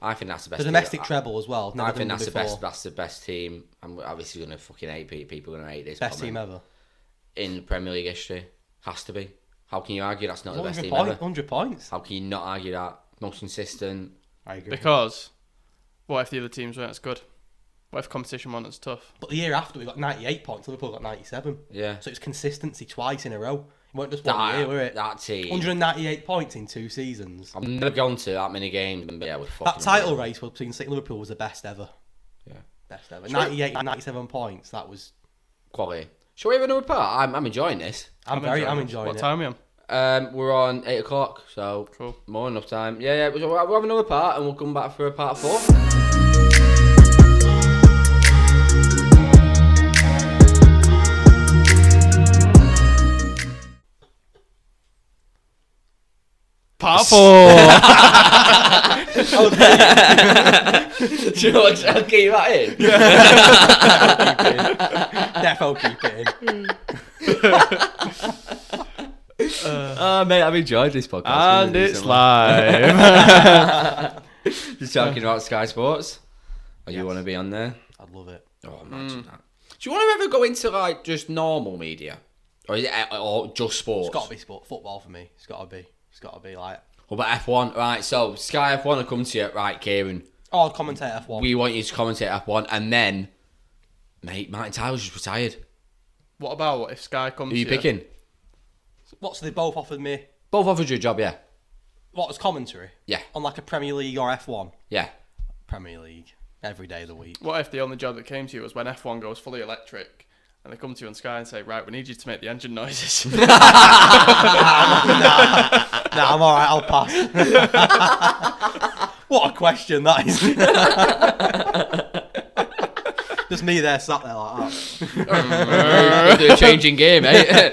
I think that's the best. The team. domestic treble as well. I think that's before. That's the best team. I'm obviously gonna fucking hate people. Are gonna hate this. Best comment. team ever. In Premier League history. Has to be. How can you argue that's not the best 100 team ever? 100 points. How can you not argue that? Most consistent. I agree. Because what if the other teams weren't as good? What if competition wasn't as tough? But the year after, we got 98 points. Liverpool got 97. Yeah. So it's consistency twice in a row. It weren't just one year, were it? That team. 198 points in 2 seasons. I've never gone to that many games. But yeah, we're fucking That title amazing. race between City and Liverpool was the best ever. Yeah. Best ever. 98 and 97 points. That was. Quality. Shall we have another part? I'm enjoying this. I'm enjoying What it. time are we on? We're on 8 o'clock, so Cool. more than enough time. Yeah, we'll have another part and we'll come back for a part 4. Part 4! Do you know what? I'll keep that in. Defo keep it in. Mate, I've enjoyed this podcast. And it's live. Just talking about Sky Sports. Oh, you want to be on there? I'd love it. Oh, imagine that. Do you want to ever go into like just normal media, or is it or just sports? It's got to be sport. Football for me. It's got to be. It's got to be like. What about F1? Right, so Sky F1 will come to you. Right, Kieran, Oh, I'll commentate F1. we want you to commentate F1, and then, mate, Martin Tyler's just retired. What about if Sky comes Who are you to picking? What's they both offered me? Both offered you a job, yeah. What was commentary? Yeah. On like a Premier League or F1? Yeah. Premier League. Every day of the week. What if the only job that came to you was when F1 goes fully electric and they come to you on Sky and say, right, we need you to make the engine noises? Nah, I'm alright, I'll pass. What a question that is. Just me there sat there like that. Do a changing game, eh?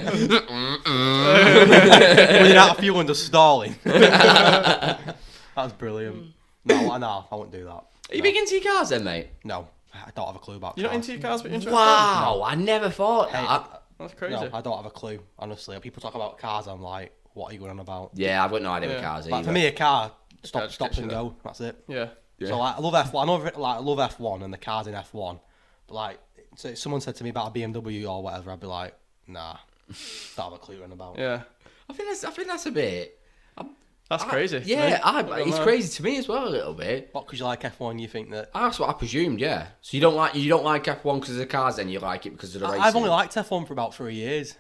Running out of fuel and just stalling. That's brilliant. No, I won't do that. Are you big into your cars then, mate? No, I don't have a clue about You're not cars. into your cars, but you're into F1? Wow, I never thought that. That's crazy. No, I don't have a clue, honestly. People talk about cars, I'm like, what are you going on about? Yeah, I've got no idea Yeah. with cars Like, either. for me, a car, Yeah, stops and go. That's it. Yeah. So like, I love F1. I love F1 and the cars in F1. But like, so if someone said to me about a BMW or whatever, I'd be like, nah, don't have a clue what I'm about. Yeah. I think that's a bit. That's crazy. to me. Yeah, Not gonna it's lie. crazy to me as well a little bit. What? Because you like F1, you think that? That's what I presumed. Yeah. So you don't like F1 because of the cars, then you like it because of the racing. I've only liked F1 for about 3 years.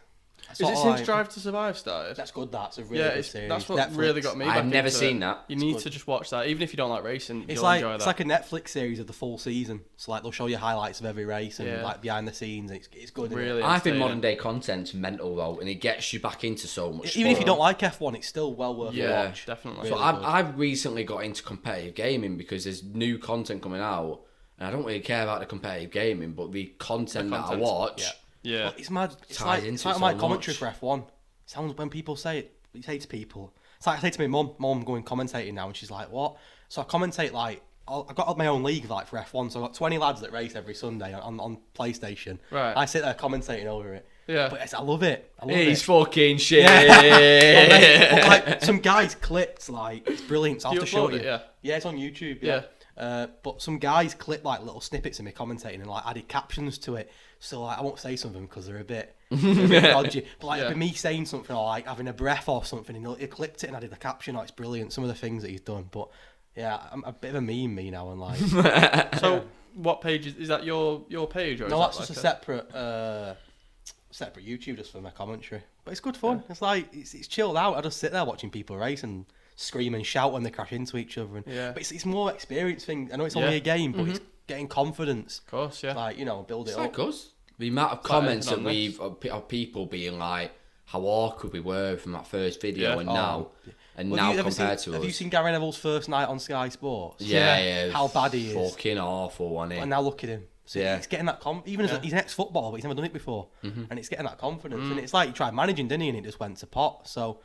Is it since Drive to Survive started? That's good. That's a really Yeah, good series. that's what Netflix. really got me. I've back never into seen it. that. You need good. to just watch that, even if you don't like racing. It's You'll like enjoy that. it's like a Netflix series of the full season. So like they'll show you highlights of every race and Yeah. like behind the scenes. And it's good. isn't it? Really I think entertaining. modern day content's mental though, and it gets you back into so much. Even if you sport. don't like F1, it's still well worth Yeah, a watch. definitely. So Really good. I've recently got into competitive gaming because there's new content coming out, and I don't really care about the competitive gaming, but the content that I content, watch. yeah. Yeah. Well, it's mad. It's Ties like into like it my so commentary much. for F1. It sounds when people say it. You say to people. It's like I say to my mum. Mum going commentating now, and she's like, "What?" So I commentate like I've got my own league like for F1. So I've got 20 lads that race every Sunday on PlayStation. Right. I sit there commentating over it. Yeah. But I love it. I love He's it. fucking shit. But like some guys clipped like it's brilliant. So I'll Do have to you show upload you. it? Yeah. It's on YouTube. Yeah. But some guys clipped like little snippets of me commentating and like added captions to it. So like I won't say something because they're a bit dodgy. But like Yeah. for me saying something or like having a breath or something, and he clipped it and added the caption. Oh, it's brilliant. Some of the things that he's done. But yeah, I'm a bit of a meme me now and like. So, what page is that? Your page or No, is that's that just like a separate YouTube just for my commentary. But it's good fun. It's like it's chilled out. I just sit there watching people race and scream and shout when they crash into each other. And, Yeah. But it's more experience thing. I know it's Yeah. only a game, but it's getting confidence. Of course, yeah. Like build it It's up. like us. The amount of like comments that anything on we've of people being like how awkward we were from that first video Yeah. and Oh. now Well, now have you ever compared seen, to have us. you seen Gary Neville's first night on Sky Sports? Yeah. How bad he is. Fucking awful, wasn't And it? now look at him. So Yeah. it's getting that even as he's an ex-footballer, but he's never done it before, and it's getting that confidence. And it's like he tried managing, didn't he? And it just went to pot. So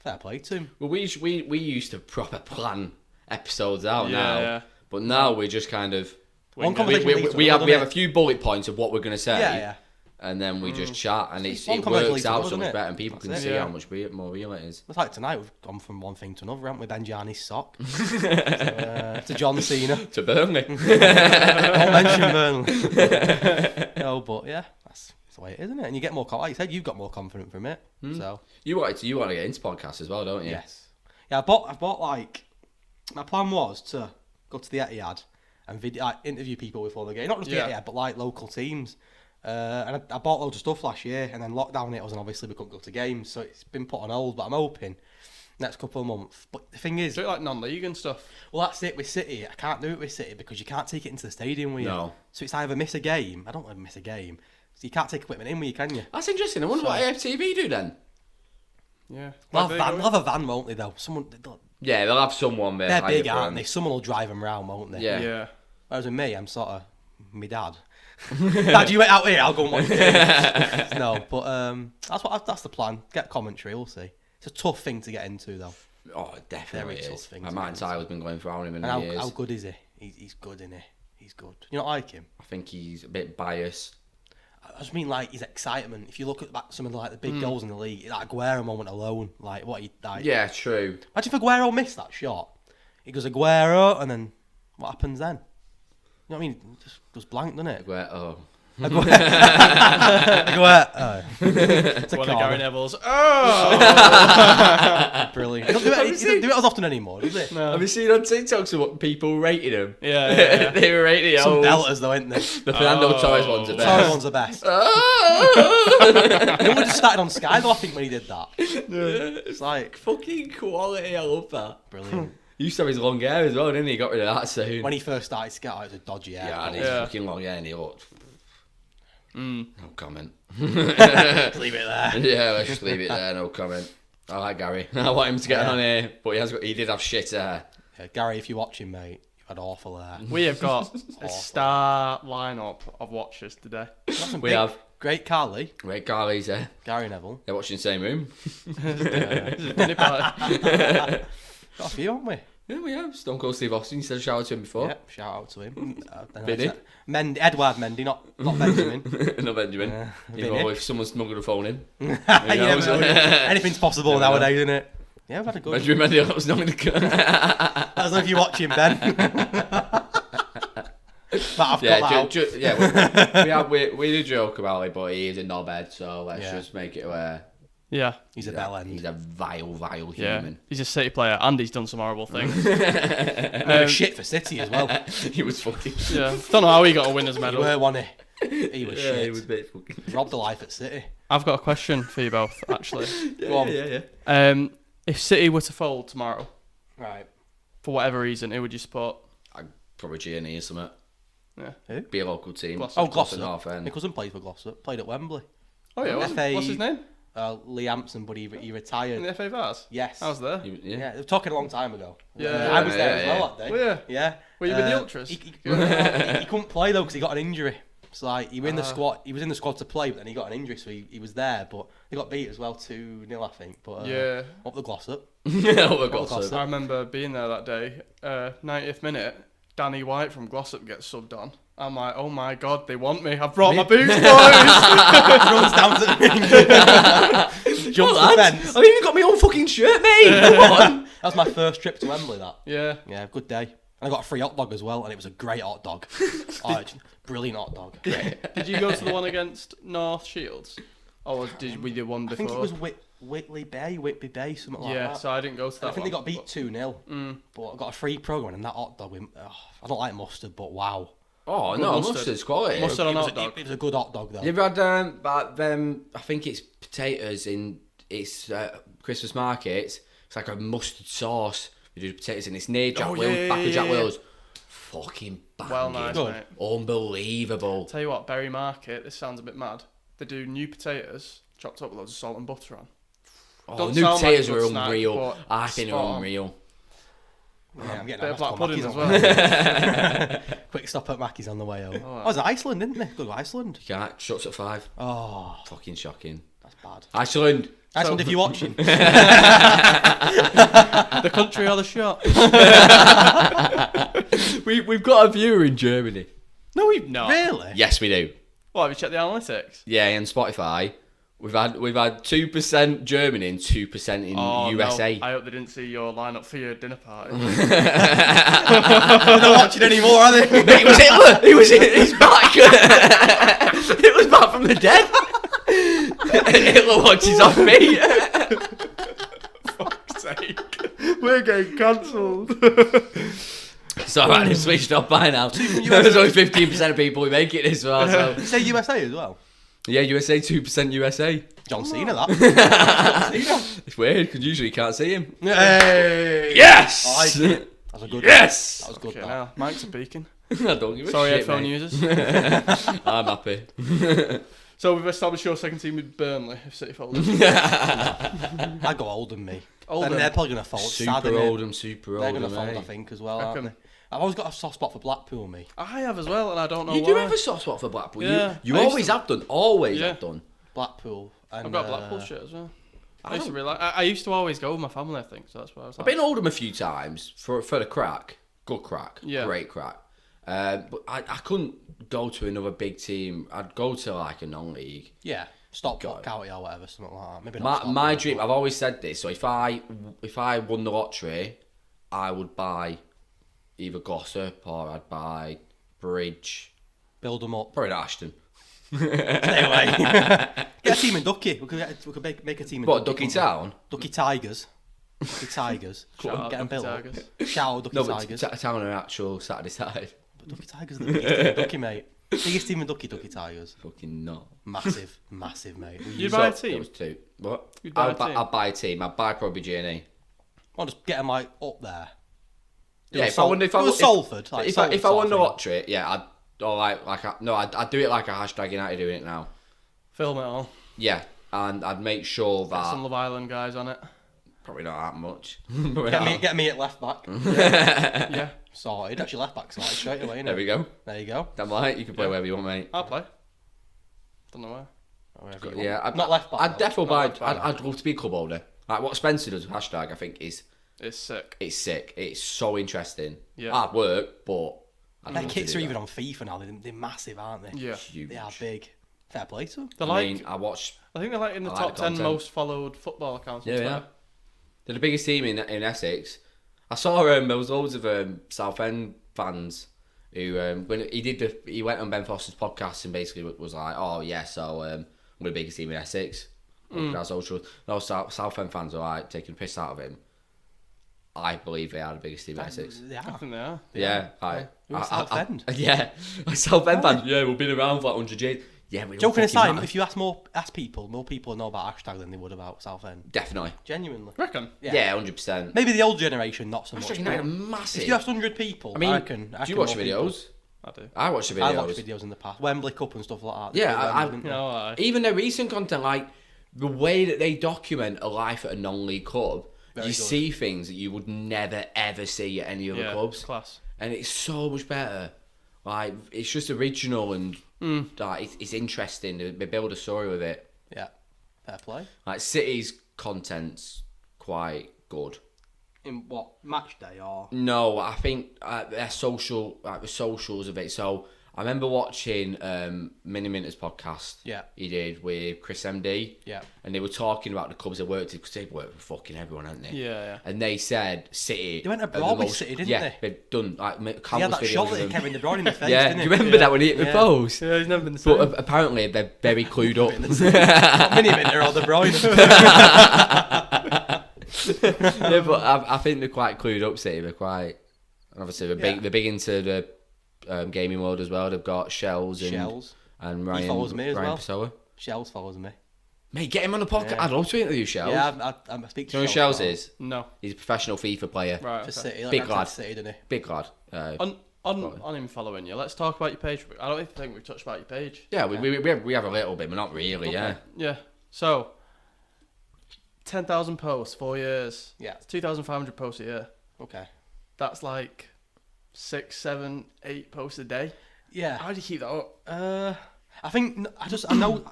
Fair play to him. Well, we used to proper plan episodes out now, Yeah. but now we're just kind of One it. conversation leads to we another, have doesn't a few bullet points of what we're going to say, Yeah. and then we just chat, and One it conversation works leads to out another, so much doesn't it? better, and people That's can it. see Yeah. how much more real it is. It's like tonight we've gone from one thing to another, haven't we? Benjiani's sock. To John Cena. To Burnley. Don't mention Burnley. No, but yeah, that's the way it is, isn't it? And you get more, like you said, you've got more confident from it. So You want to get into podcasts as well, don't you? yes, yeah. I bought like my plan was to go to the Etihad and interview people before the game, not just the Etihad, but like local teams. And I bought loads of stuff last year, and then lockdown hit us, and obviously we couldn't go to games, so it's been put on hold. But I'm hoping next couple of months. But the thing is, Do it like non-league and stuff. well, that's it with City. I can't do it with City because you can't take it into the stadium with you. No. So it's either miss a game. I don't want to miss a game. So you can't take equipment in with you, can you? That's interesting. I wonder what AFTV do then. Yeah. They'll Like, have a van, won't they, though? Yeah, they'll have someone there. They're big, hire aren't them. they? Someone will drive them round, won't they? Yeah. Yeah. Whereas with me, I'm sort of my dad. Dad, you wait out here. I'll go and watch games. No, but that's the plan. Get commentary. We'll see. It's a tough thing to get into, though. Oh, definitely Very tough is. thing My to man get Tyler's been going for how many And how years. good is he? He's good, isn't he? He's good. You not like him? I think he's a bit biased. I just mean like his excitement. If you look at some of the big goals in the league, that Aguero moment alone, like what he like. Yeah, true. Imagine if Aguero missed that shot. He goes Aguero, and then what happens then? You know what I mean? It just goes blank, doesn't it? Oh. Aguero. It's a One of corner. Gary Neville's. Oh! Brilliant. He doesn't do it as often anymore, does he? No. Have you seen on TikTok some people rating him? Yeah. They were rating it. Some belters though, ain't they? The Fernando Torres one's the Sorry, best. one's the best. Oh! He only just started on Sky though, I think, when he did that. It's like fucking quality. I love that. Brilliant. He used to have his long hair as well, didn't he? He got rid of that soon. When he first started Sky, it was a dodgy hair. Yeah, and his Yeah. fucking long hair, and he looked. No comment. Leave it there. Yeah, let's just leave it there. No comment. I like Gary. I want him to get on here, but he did have shit hair. Yeah, Gary, if you're watching, mate, you've had awful hair. We have got a star lineup of watchers today. We have Great Carly, Ray Carly's there. Gary Neville. They're watching the same room. Nip out. Got a few, haven't we? Yeah, we have. Stone Cold Steve Austin. You said a shout out to him before. Yep, shout out to him. Vinny? Edward Mendy, not Benjamin. No Benjamin. You know, Vinny. if someone smuggled a phone in. Yeah, anything's possible nowadays, isn't it? Yeah, we've had a good. Benjamin Mendy, that was not going to I don't know if you're watching, Ben. But I've got that out. we do joke about it, but he is a knobhead, so let's Yeah. just make it aware. Yeah. He's a bell end. He's a vile Yeah. human. He's a City player and he's done some horrible things. Shit for City as well. He was fucking. Yeah. Don't know how he got a winner's He medal. were, wasn't he? He was Yeah, shit. he was a bit fucking. Robbed the life at City. I've got a question for you both, actually. Go on. Yeah. If City were to fold tomorrow, Right. for whatever reason, who would you support? I'd probably G&E or something. Yeah. Who? Be a local team. Glossop. Oh, Glossop Glossop. North End. My cousin played for Glossop. Played at Wembley. Oh, yeah. FA What's his name? Lee Hampson, but he In retired. the FA Vars? Yes. I was there. Yeah. Yeah, they were talking a long time ago. Yeah. I was there as Yeah, well that day. Were you? Yeah. Were you with the Ultras? He couldn't play though because he got an injury. So like he was in the squad. He was in the squad to play, but then he got an injury, so he was there. But they got beat as well 2-0, I think. But Yeah. up the Glossop. Oh, Glossop. I remember being there that day. 90th minute, Danny White from Glossop gets subbed on. I'm like, oh my god, they want me. I've brought my boots, boys. Runs down to the ring. Jumps the fence. I've even got my own fucking shirt, mate. Come on. That was my first trip to Wembley. That. Yeah. Yeah, good day. And I got a free hot dog as well, and it was a great hot dog. Brilliant hot dog. Did you go to the one against North Shields? Or did we do one I before? think it was Whitby Bay, something like Yeah, that. so I didn't go to that I think they one, got beat 2-0, but I got a free programme and that hot dog. I don't like mustard, but wow. Oh, Good no, mustard. mustard's quality. Mustard on It was, hot dog. it was a good hot dog though. You ever had I think it's potatoes in Christmas markets. It's like a mustard sauce. You do potatoes in. It's near Jack Wills, back of Jack Wills. Fucking banging. Well nice, Good. mate. Unbelievable. Tell you what, Berry Market, this sounds a bit mad. They do new potatoes, chopped up with loads of salt and butter on. Oh, Don't new sound like potatoes a were good snack, unreal. but I think they were spot on. unreal. Yeah, I'm getting Bit of that black pudding as well. Quick stop at Mackey's on the way home. Oh, Oh, it was Iceland, didn't they? Go to Iceland. You can't. Shuts at 5. Oh, Fucking shocking. that's bad. Iceland. That's if you're watching. The country or the shop? We've got a viewer in Germany. No, we've not. Really? Yes, we do. What, have you checked the analytics? Yeah, on Spotify, we've had 2% Germany and 2% in USA. No. I hope they didn't see your lineup for your dinner party. They're not watching anymore, are they? It was Hitler. He's back. It was back from the dead. Hitler watches off me. Fuck's sake. We're getting cancelled. It's alright, they've switched off by now. There's only 15% of people who make it this far. So. You say USA as well? Yeah, USA, 2% USA. John Cena, that. It's weird, because usually you can't see him. Hey! Yes! I like it. That was a good Yes! That was good. Okay, That. now, mics are peaking. I don't give a Sorry, shit, headphone mate. users. I'm happy. So we've established your second team with Burnley, if City folded. I go older than me. Oldham. And they're probably going to fold. Super Oldham, super They're Oldham, going to fold, I mate. think, as well, Reckon. aren't they? I've always got a soft spot for Blackpool, me. I have as well, and I don't know You why. do have a soft spot for Blackpool. Yeah, You I used always to- have done. Always Yeah. have done. Blackpool. And, I've got a Blackpool shirt as well. I used to don't- really like, I used to always go with my family, I think, so that's why I was I've like... been Oldham a few times for the crack. Good crack. Yeah. Great crack. But I couldn't go to another big team. I'd go to like a non-league. Yeah. Stockport County or whatever, something like that. Maybe not My Stockport, dream, but- I've always said this, so if I won the lottery, I would buy either Glossop or I'd buy Bridge. Build them up. Probably not Ashton. Stay away. Get a team in Ducky. We could make a team in What, Ducky Town? Ducky Tigers. Ducky Tigers. Shout out Get them Ducky built Tigers. up. Shout out Ducky No, but Tigers. Town are actual Saturday side. But Ducky Tigers are the biggest team in Ducky, mate. Biggest team in Ducky Tigers. Fucking not. Massive, massive, mate. You'd buy a So, team? there was two. What? You'd buy a team? I'd buy a team. I'd buy probably G&E. I'll just get them like up there. Yeah, if I won Salford, like if Salford I won the sort of lottery, yeah, I'd I'd do it like a hashtag United doing it now. Film it all. Yeah, and I'd make sure Get some that Love Island guys on it. probably not that much. thing. Get me at left back. Yeah, Sorted. Actually, left back sorted straight away. There we go. There you go. Damn right, you can play wherever you want, mate. I'll play. Don't know where. Wherever you Yeah, want. I'd, Not left back. I'd though. definitely buy. left back. I'd love to be a club owner. Like what Spencer does with hashtag, I think is It's sick. it's sick. It's so interesting. Yeah. Hard work, but I'd Their love to kits do are that. even on FIFA now. They're massive, aren't they? Yeah. Huge. They are big. Fair play to them. They're I like, mean, I watched. I think they're like in the I like top the 10 content. most followed football accounts on Yeah, Twitter. yeah. They're the biggest team in Essex. I saw there was loads of Southend fans who when he went on Ben Foster's podcast and basically was like, oh yeah, so we're the biggest team in Essex. That's social. Those Southend fans are like taking the piss out of him. I believe they are the biggest team in Essex. They I are. think they are. Yeah, Who's Southend? yeah, Southend fans. Yeah, we've been around for like 100 years. Yeah, we don't Joking fucking aside, matter. if you ask people, more people know about hashtag than they would about Southend. Definitely. Genuinely. Reckon? Yeah, 100%. Maybe the old generation, not so much. Hashtag United are but massive. If you asked 100 people, I mean, I reckon do you watch more people- videos? I do. I watch the videos. I watched videos in the past, Wembley Cup and stuff like that. Yeah, Wembley, I- didn't You they? know, I. Even their recent content, like the way that they document a life at a non-league club, Very you good. see things that you would never ever see at any other Yeah, clubs, class. and it's so much better. Like it's just original and like, it's interesting. They build a story with it. Yeah, fair play. Like City's content's quite good. In what match day or? No, I think their social, like the socials of it. So I remember watching Mini Minter's podcast. Yeah. He did with Chris MD. Yeah. And they were talking about the clubs they worked with because they've worked with fucking everyone, haven't they? Yeah, yeah. And they said City. They went are the abroad with most- City, didn't yeah, they? they've done like He had countless that videos shot of that hit them. Kevin De Bruyne in the face, Yeah, didn't do it? you remember that when he hit the Yeah. post? Yeah, he's never been the same. But apparently they're very clued up. Not Mini Minter or De Bruyne. Yeah, but I think they're quite clued up. City, they're quite. Obviously, they're big. Yeah. They're big into the gaming world as well. They've got Shells and Ryan. follows me as Ryan well. Pessoa. Shells follows me. Mate, get him on the podcast. Yeah. I'd love to interview Shells. Yeah, I speak to Do you know who Shells Shells is? No. He's a professional FIFA player. Right. for Okay. City. Big Like, lad. City, didn't he? Big lad. On him following you, let's talk about your page. I don't even think we've touched about your page. Yeah, we have a little bit, but not really. Yeah. Yeah. So, 10,000 posts, 4 years. Yeah. It's 2,500 posts a year. Okay. That's like 6, 7, 8 posts a day. Yeah. How do you keep that up? I think I know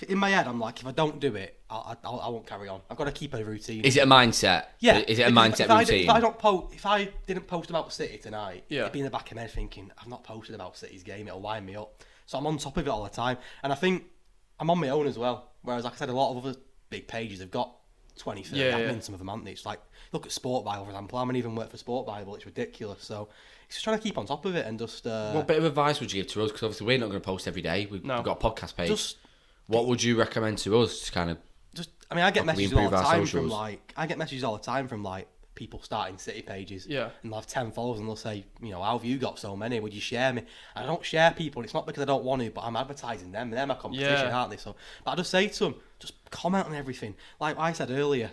in my head, I'm like, if I don't do it, I won't carry on. I've got to keep a routine. Is it a mindset? Yeah. Is it a mindset routine? If I didn't post about City tonight, Yeah. it'd be in the back of my head thinking, I've not posted about City's game, it'll wind me up. So I'm on top of it all the time. And I think I'm on my own as well. Whereas, like I said, a lot of other big pages have got 20, 30 admins, some of them, haven't they? It's like, look at Sport Bible, for example. I don't even work for Sport Bible, it's ridiculous. So it's just trying to keep on top of it and just... What bit of advice would you give to us? Because obviously we're not going to post every day. We've got a podcast page. What would you recommend to us to kind of... I get messages all the time from socials? People starting City pages. Yeah. And they'll have 10 followers and they'll say, how have you got so many? Would you share me? I don't share people. It's not because I don't want to, but I'm advertising them. They're my competition, aren't they? So, but I just say to them, just comment on everything. Like I said earlier,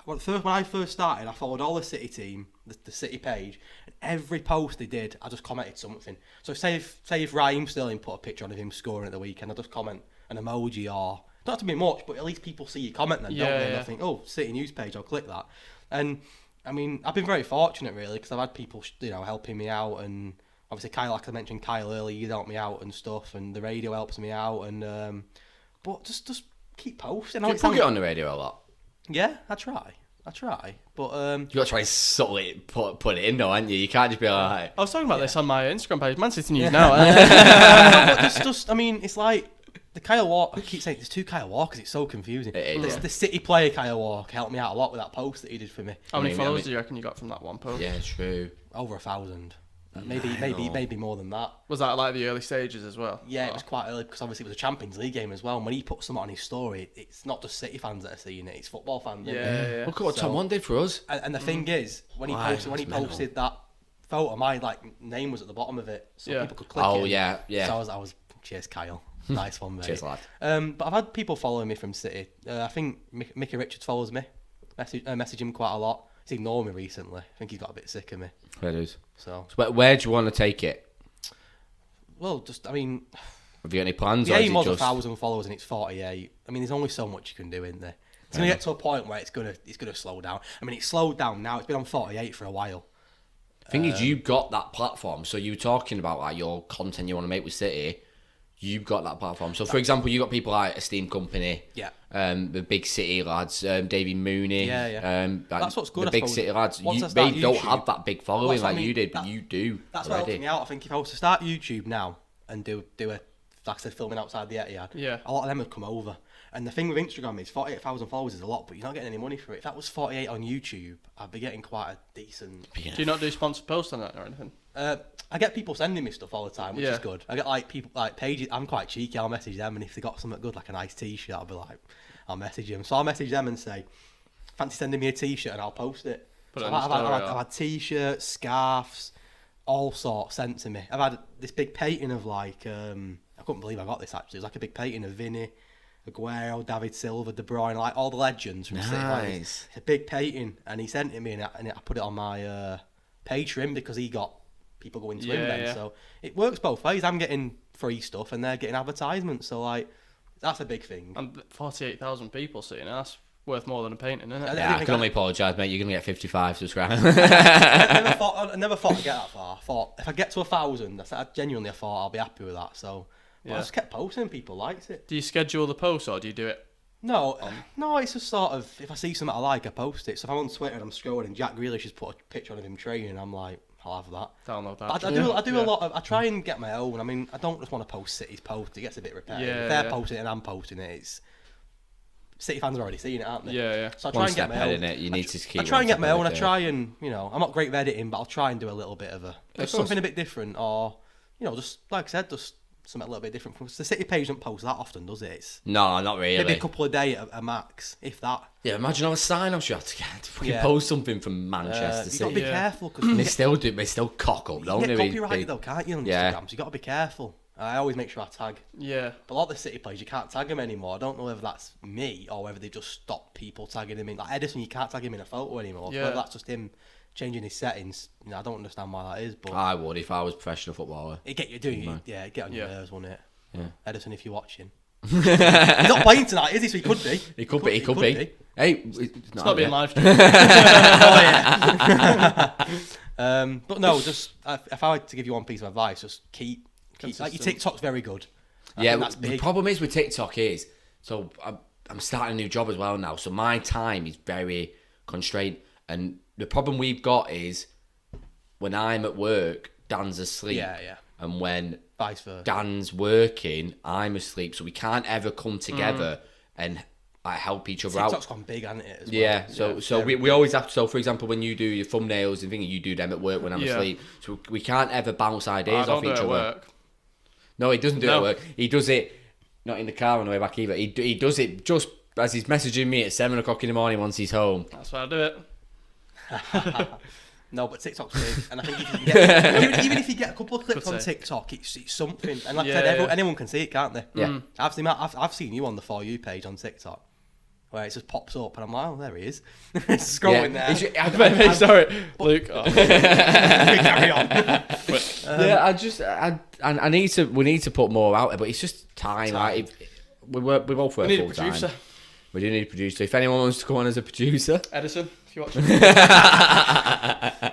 when I first started, I followed all the City team, the City page, and every post they did, I just commented something. So say if Raheem Sterling put a picture on of him scoring at the weekend, I just comment an emoji or... Don't have to be much, but at least people see your comment then, don't they? And I think, City news page, I'll click that. And I mean, I've been very fortunate really because I've had people, helping me out, and obviously Kyle, like I mentioned Kyle earlier, you'd help me out and stuff, and the radio helps me out, and but just keep posting. Do you plug it on the radio a lot? Yeah, I try, but you got to try and subtly put it in though, haven't you? You can't just be like... I was talking about this on my Instagram page, Man City News now. I mean, it's like the Kyle Walker. I keep saying there's two Kyle Walkers. It's so confusing. The City player Kyle Walker helped me out a lot with that post that he did for me. How many followers do you reckon you got from that one post? Yeah, true. Over 1,000. Maybe more than that. Was that like the early stages as well? Yeah, it was quite early because obviously it was a Champions League game as well. And when he put something on his story, it's not just City fans that are seeing it; it's football fans. Yeah. Look at what Tom One did for us. And the thing is, when he posted that photo, my name was at the bottom of it, so people could click it. Oh yeah. So I was cheers, Kyle. Nice one, mate. Cheers, lad. But I've had people following me from City. I think Mickey Richards follows me. Message him quite a lot. He's ignored me recently. I think he got a bit sick of me. Fair dues. So where do you want to take it? Well, have you got any plans? The aim was 1,000 followers and it's 48. I mean, there's only so much you can do, isn't there? It's going to get to a point where it's going to slow down. I mean, it's slowed down now. It's been on 48 for a while. The thing is, you've got that platform. So you were talking about like your content you want to make with City. You've got that platform. So, for example, you got people like Esteemed Company, the big City lads, Davey Mooney. That's what's good. The big City lads. They don't have that big following like you did, but you do. That's what helps me out. I think if I was to start YouTube now and do a, like I said, filming outside the Etihad, a lot of them would come over. And the thing with Instagram is 48,000 followers is a lot, but you're not getting any money for it. If that was 48 on YouTube, I'd be getting quite a decent... Do you not do sponsored posts on that or anything? I get people sending me stuff all the time, which is good. I get people pages. I'm quite cheeky. I'll message them, and if they got something good, like a nice T-shirt, I'll message them. So I'll message them and say, "Fancy sending me a T-shirt?" and I'll post it. I've had T-shirts, scarves, all sorts sent to me. I've had this big painting of I couldn't believe I got this actually. It was like a big painting of Vinny, Aguero, David Silva, De Bruyne, like all the legends from City. Nice. It's a big painting, and he sent it me, and I put it on my page for him because he got people going to him then. So it works both ways. I'm getting free stuff, and they're getting advertisements. So that's a big thing. And 48,000 people seeing it. That's worth more than a painting, isn't it? Yeah, I can only apologise, mate. You're going to get 55 subscribers. I never thought I'd get that far. I thought if I get to 1,000, I genuinely thought I'll be happy with that. So I just kept posting. People liked it. Do you schedule the posts or do you do it? No, it's just sort of, if I see something I like, I post it. So if I'm on Twitter and I'm scrolling and Jack Grealish has put a picture of him training, I'm like, I'll have that. Download that. But I do a lot of, I try and get my own. I mean, I don't just want to post City's post. It gets a bit repetitive. If they're posting it and I'm posting it, it's... City fans are already seeing it, aren't they? Yeah. So I try and get my own. You need to keep. I try and get my own. I try and, I'm not great with editing, but I'll try and do a little bit of something a bit different, or, just like I said, just something a little bit different. Because the City page doesn't post that often, does it? No, not really. Maybe a couple a day at a max, if that. Yeah, imagine all the sign-ups you have to get to fucking post something from Manchester City. You've got to be careful. Cause they still cock up, don't they? You get copyrighted though, can't you, on Instagram? So you've got to be careful. I always make sure I tag. Yeah. But a lot of the City players, you can't tag them anymore. I don't know whether that's me or whether they just stopped people tagging him in. Like Edison, you can't tag him in a photo anymore. Yeah. Whether that's just him changing his settings. I don't understand why that is. But I would if I was a professional footballer. It'd get you doing. Yeah, it'd get on your nerves, wouldn't it? Yeah. Edison, if you're watching. He's not playing tonight, is he? So he could be. He could be. Hey, it's not being live streamed. But no, just if I were to give you one piece of advice, just keep like your TikTok's very good. I think that's big. The problem is with TikTok is So I'm starting a new job as well now. So my time is very constrained. And the problem we've got is when I'm at work, Dan's asleep. Yeah. And when Vice versa. Dan's working, I'm asleep. So we can't ever come together and help each other TikTok's out. gone big, hasn't it? As well? Yeah, so we always have to. So, for example, when you do your thumbnails and things, you do them at work when I'm asleep. So we can't ever bounce ideas off each other. Work. No, he doesn't do it at work. He does it not in the car on the way back either. He does it just as he's messaging me at 7 o'clock in the morning once he's home. That's why I do it. No, but TikTok's big, and I think if you get, even if you get a couple of clips on TikTok, it's something. And like I said, anyone can see it, can't they? Yeah. I've seen you on the For You page on TikTok, where it just pops up, and I'm like, oh, there he is. Scrolling there. Sorry, Luke. Oh. Carry on. I need to. We need to put more out there, but it's just time. Like, we both work full time. We do need a producer. If anyone wants to come on as a producer, Edison, if you're watching.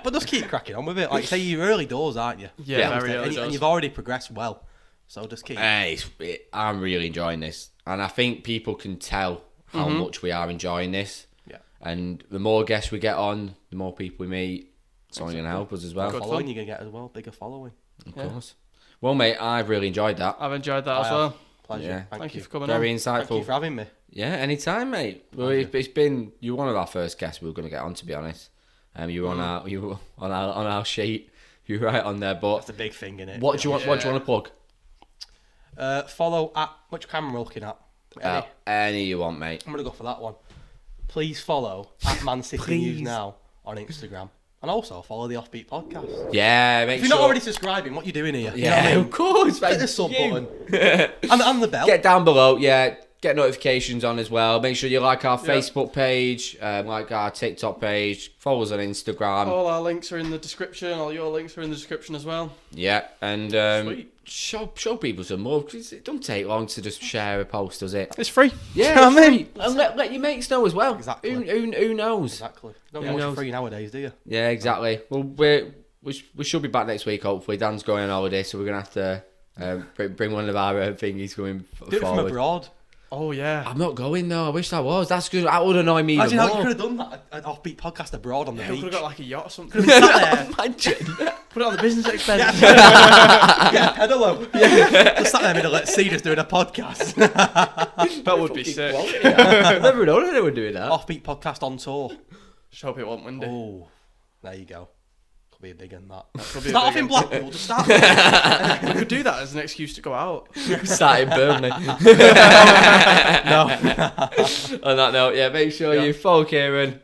But just keep cracking on with it. Like you say, you're early doors, aren't you? Yeah, very early doors. And you've already progressed well. So just keep. I'm really enjoying this, and I think people can tell how much we are enjoying this. Yeah. And the more guests we get on, the more people we meet. It's only going to help us as well. Good following you're going to get as well. Bigger following. Of course. Well, mate, I've really enjoyed that. I've enjoyed that as well. Pleasure. Yeah. Thank you for coming Very on. insightful. Thank you for having me. Yeah, anytime, mate. Well, it's been you're one of our first guests we were going to get on, to be honest. You were on our sheet. You were right on there, but That's a big thing, innit? What do you want? What do you want to plug? Follow at which camera we're looking at. Any you want, mate. I'm gonna go for that one. Please follow at Man City News Now on Instagram, and also follow the Offbeat Podcast. Yeah, If you're not already subscribing, what you doing here? Yeah, you know what I mean? of course. Hit the sub button and the bell. Get down below. Yeah. Get notifications on as well. Make sure you like our Facebook page, like our TikTok page, follow us on Instagram. All our links are in the description. All your links are in the description as well. Yeah, and show people some more, because it don't take long to just share a post, does it? It's free. Yeah, it's free. And let your mates know as well. Exactly. Who knows? Exactly. Don't get much free nowadays, do you? Yeah, exactly. Well, we should be back next week, hopefully. Dan's going on holiday, so we're going to have to bring one of our thingies going forward. Do it from abroad. Oh, yeah. I'm not going, though. I wish I was. That's good. That would annoy me even Imagine more. how you could have done that, an Offbeat Podcast abroad on the We beach. could have got like a yacht or something. Imagine. Put it on the business expense. Yeah, pedalo. Just sat there in the middle at sea just doing a podcast. That would be sick. I've never known anyone doing that. Offbeat Podcast on tour. Just hope it won't windy. Oh, there you go. Could be a big one, that. Could be a Start off big in one. Blackpool, just start there. We could do that as an excuse to go out. Start in Burnley. No. On that note, yeah, make sure you follow Kieran,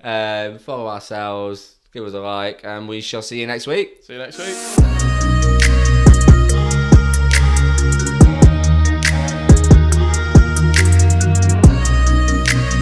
follow ourselves, give us a like, and we shall see you next week. See you next week.